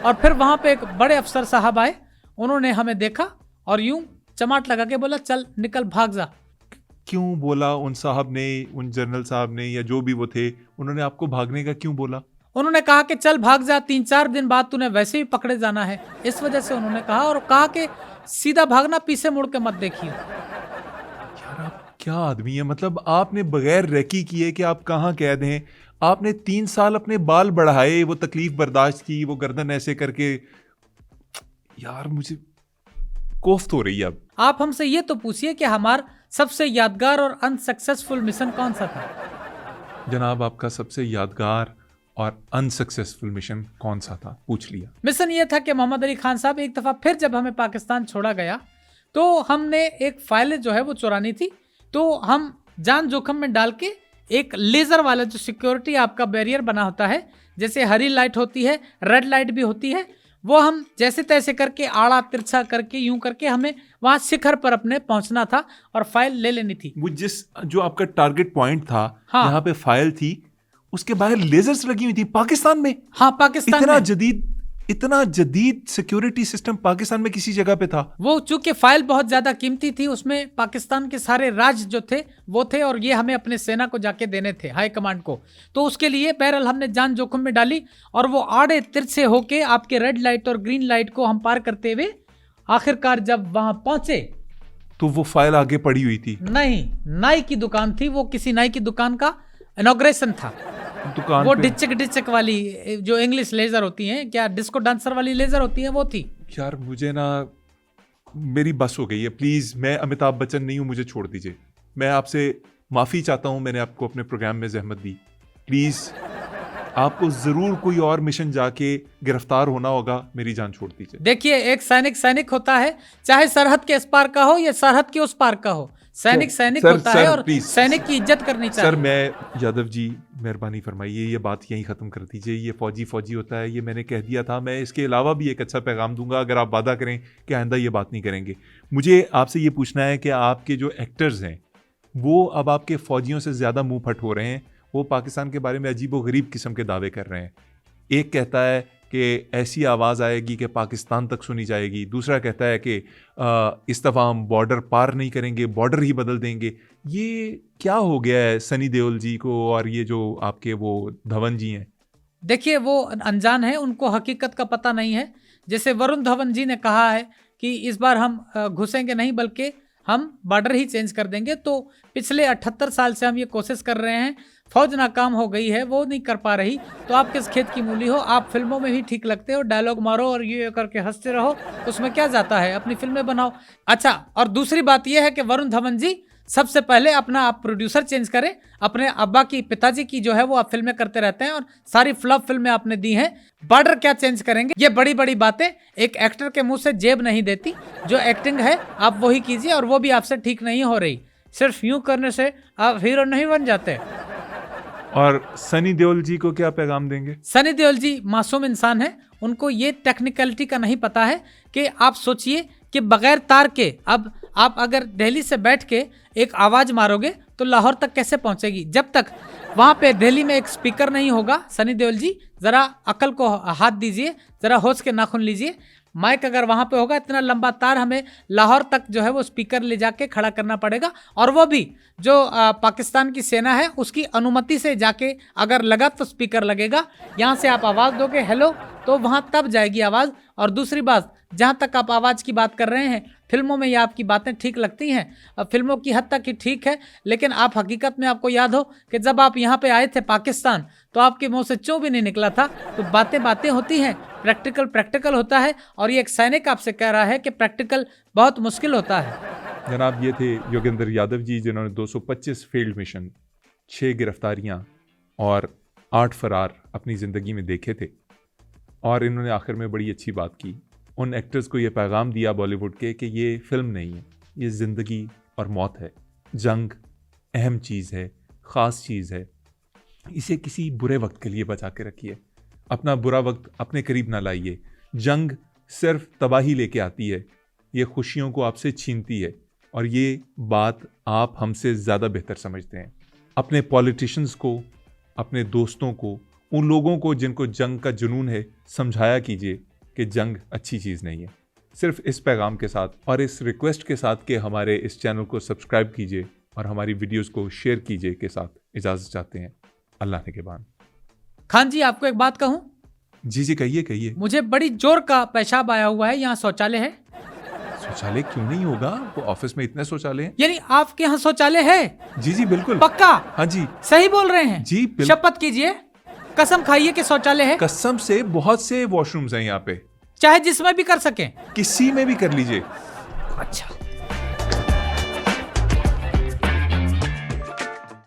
और फिर वहाँ पे एक बड़े अफसर साहब आए, उन्होंने हमें देखा और यूं चमाट लगा के बोला, चल निकल भाग जा। क्यों बोला उन साहब ने, उन जनरल साहब ने या जो भी वो थे, उन्होंने आपको भागने का क्यों बोला? उन्होंने कहा कि चल भाग जा, 3-4 दिन बाद तूने वैसे ही पकड़े जाना है, इस वजह से उन्होंने कहा। और कहा कि सीधा भागना, पीछे मुड़ के मत देखिए। यार आप क्या आदमी है? मतलब आपने बगैर रेकी किए कि आप कहाँ कैद हैं, आपने 3 साल अपने बाल बढ़ाए, वो तकलीफ बर्दाश्त की, वो गर्दन ऐसे करके। यार मुझे कोफ्त हो रही है अब। आप हमसे ये तो पूछिए कि हमारा सबसे यादगार और अनसक्सेसफुल मिशन कौन सा था? जनाब, आपका सबसे यादगार और अनसक्सेसफुल मिशन कौन सा था? पूछ लिया। मिशन ये था कि मोहम्मद अली खान साहब एक दफ़ा फिर जब हमें पाकिस्तान छोड़ा गया तो हमने एक फाइल जो है वो चुरानी थी। तो हम जान जोखिम में डाल के एक लेज़र वाला जो सिक्योरिटी आपका बैरियर बना होता है, जैसे हरी लाइट होती है, रेड लाइट भी होती है, वो हम जैसे तैसे करके आड़ा तिरछा करके यूं करके हमें वहां शिखर पर अपने पहुंचना था और फाइल ले लेनी थी। वो जो आपका टारगेट पॉइंट था, हाँ, यहाँ पे फाइल थी, उसके बाहर लेजर्स लगी हुई थी पाकिस्तान में। हाँ, पाकिस्तान इतना में। जदीद इतना जदीद सिक्योरिटी सिस्टम पाकिस्तान में किसी जगह पे था? वो चूंकि फाइल बहुत ज्यादा कीमती थी, उसमें पाकिस्तान के सारे राज जो थे वो थे, और ये हमें अपने सेना को जाके देने थे, हाई कमांड को। तो उसके लिए बहरहाल हमने जान जोखिम में डाली, और वो आड़े तिरछे होके आपके रेड लाइट और ग्रीन लाइट को हम पार करते हुए आखिरकार जब वहां पहुंचे तो वो फाइल आगे पड़ी हुई थी? नहीं, नाई की दुकान थी, वो किसी नाई की दुकान का इनॉग्रेशन था। दुकान वो पे डिचक वाली जो इंग्लिश लेजर होती हैं, क्या डिस्को डांसर वाली लेजर होती है, वो थी। यार मुझे ना, मेरी बस हो गई है, प्लीज। मैं अमिताभ बच्चन नहीं हूं, मुझे छोड़ दीजिए। मैं आपसे माफी चाहता हूं, मैंने आपको अपने प्रोग्राम में जहमत दी। प्लीज आपको जरूर कोई और मिशन जाके गिरफ्तार होना होगा, मेरी जान छोड़ दीजिए। देखिए, एक सैनिक होता है, चाहे सरहद के इस पार का हो या सरहद के उस पार का हो, सैनिक होता है, और सैनिक की इज्जत करनी चाहिए। सर, मैं यादव जी, मेहरबानी फरमाइए, ये बात यहीं ख़त्म कर दीजिए। ये फौजी होता है, ये मैंने कह दिया था। मैं इसके अलावा भी एक अच्छा पैगाम दूंगा अगर आप वादा करें कि आइंदा ये बात नहीं करेंगे। मुझे आपसे ये पूछना है कि आपके जो एक्टर्स हैं वो अब आपके फ़ौजियों से ज़्यादा मुंह फट हो रहे हैं। वो पाकिस्तान के बारे में अजीब व गरीब किस्म के दावे कर रहे हैं। एक कहता है कि ऐसी आवाज़ आएगी कि पाकिस्तान तक सुनी जाएगी, दूसरा कहता है कि इस दफ़ा हम बॉर्डर पार नहीं करेंगे, बॉर्डर ही बदल देंगे। ये क्या हो गया है सनी देओल जी को और ये जो आपके वो धवन जी हैं? देखिए, वो अनजान है, उनको हकीकत का पता नहीं है। जैसे वरुण धवन जी ने कहा है कि इस बार हम घुसेंगे नहीं, बल्कि हम बॉर्डर ही चेंज कर देंगे। तो पिछले 78 साल से हम ये कोशिश कर रहे हैं, फौज नाकाम हो गई है, वो नहीं कर पा रही। तो आप किस खेत की मूली हो, आप फिल्मों में भी ठीक लगते हो, डायलॉग मारो और ये करके हंसते रहो, उसमें क्या जाता है, अपनी फिल्में बनाओ। अच्छा, और दूसरी बात यह है कि वरुण धवन जी सबसे पहले अपना आप प्रोड्यूसर चेंज करें। अपने अब्बा की, पिताजी की जो है वो आप फिल्में करते रहते हैं, और सारी फ्लॉप फिल्में आपने दी हैं। बॉर्डर क्या चेंज करेंगे, ये बड़ी बड़ी बातें एक एक्टर के मुंह से जेब नहीं देती। जो एक्टिंग है आप वही कीजिए, और वो भी आपसे ठीक नहीं हो रही। सिर्फ यूं करने से आप हीरो नहीं बन जाते। और सनी देओल जी को क्या पैगाम देंगे? सनी देओल जी मासूम इंसान है, उनको ये टेक्निकलिटी का नहीं पता है कि आप सोचिए कि बगैर तार के अब आप अगर दिल्ली से बैठ के एक आवाज मारोगे तो लाहौर तक कैसे पहुंचेगी, जब तक वहां पे दिल्ली में एक स्पीकर नहीं होगा। सनी देओल जी, जरा अकल को हाथ दीजिए, जरा होश के नाखून लीजिए। माइक अगर वहां पे होगा, इतना लंबा तार हमें लाहौर तक जो है वो स्पीकर ले जाके खड़ा करना पड़ेगा, और वो भी जो पाकिस्तान की सेना है उसकी अनुमति से जाके अगर लगा तो स्पीकर लगेगा। यहाँ से आप आवाज़ दोगे हेलो, तो वहाँ तब जाएगी आवाज़। और दूसरी बात, जहाँ तक आप आवाज़ की बात कर रहे हैं, फिल्मों में ये आपकी बातें ठीक लगती हैं, फिल्मों की हद तक ही ठीक है, लेकिन आप हकीकत में, आपको याद हो कि जब आप यहाँ पे आए थे पाकिस्तान, तो आपके मुंह से चूं भी नहीं निकला था। तो बातें होती हैं, प्रैक्टिकल होता है, और ये एक सैनिक आपसे कह रहा है कि प्रैक्टिकल बहुत मुश्किल होता है। जनाब, ये थे योगेंद्र यादव जी, जिन्होंने 225 फील्ड मिशन, 6 गिरफ्तारियां और 8 फरार अपनी ज़िंदगी में देखे थे। और इन्होंने आखिर में बड़ी अच्छी बात की, उन एक्टर्स को ये पैगाम दिया बॉलीवुड के कि ये फिल्म नहीं है, ये ज़िंदगी और मौत है। जंग अहम चीज़ है, ख़ास चीज़ है, इसे किसी बुरे वक्त के लिए बचा के रखिए। अपना बुरा वक्त अपने करीब ना लाइए। जंग सिर्फ तबाही लेके आती है, ये खुशियों को आपसे छीनती है, और ये बात आप हमसे ज़्यादा बेहतर समझते हैं। अपने पॉलिटिशियंस को, अपने दोस्तों को, उन लोगों को जिनको जंग का जुनून है, समझाया कीजिए कि जंग अच्छी चीज़ नहीं है। सिर्फ इस पैगाम के साथ और इस रिक्वेस्ट के साथ कि हमारे इस चैनल को सब्सक्राइब कीजिए और हमारी वीडियोस को शेयर कीजिए के साथ इजाज़त चाहते हैं। अल्लाह ने के बाद। खान जी, आपको एक बात कहूँ? जी कहिए। मुझे बड़ी जोर का पेशाब आया हुआ है, यहाँ शौचालय है? शौचालय क्यों नहीं होगा, वो ऑफिस में इतने शौचालय हैं। यानी आपके यहाँ शौचालय है? जी बिल्कुल। पक्का? हाँ जी, सही बोल रहे हैं? जी शपथ कीजिए, कसम खाइए कि शौचालय है। कसम से। बहुत से वॉशरूम्स हैं यहाँ पे, चाहे जिसमें भी कर सकें, किसी में भी कर लीजिए। अच्छा।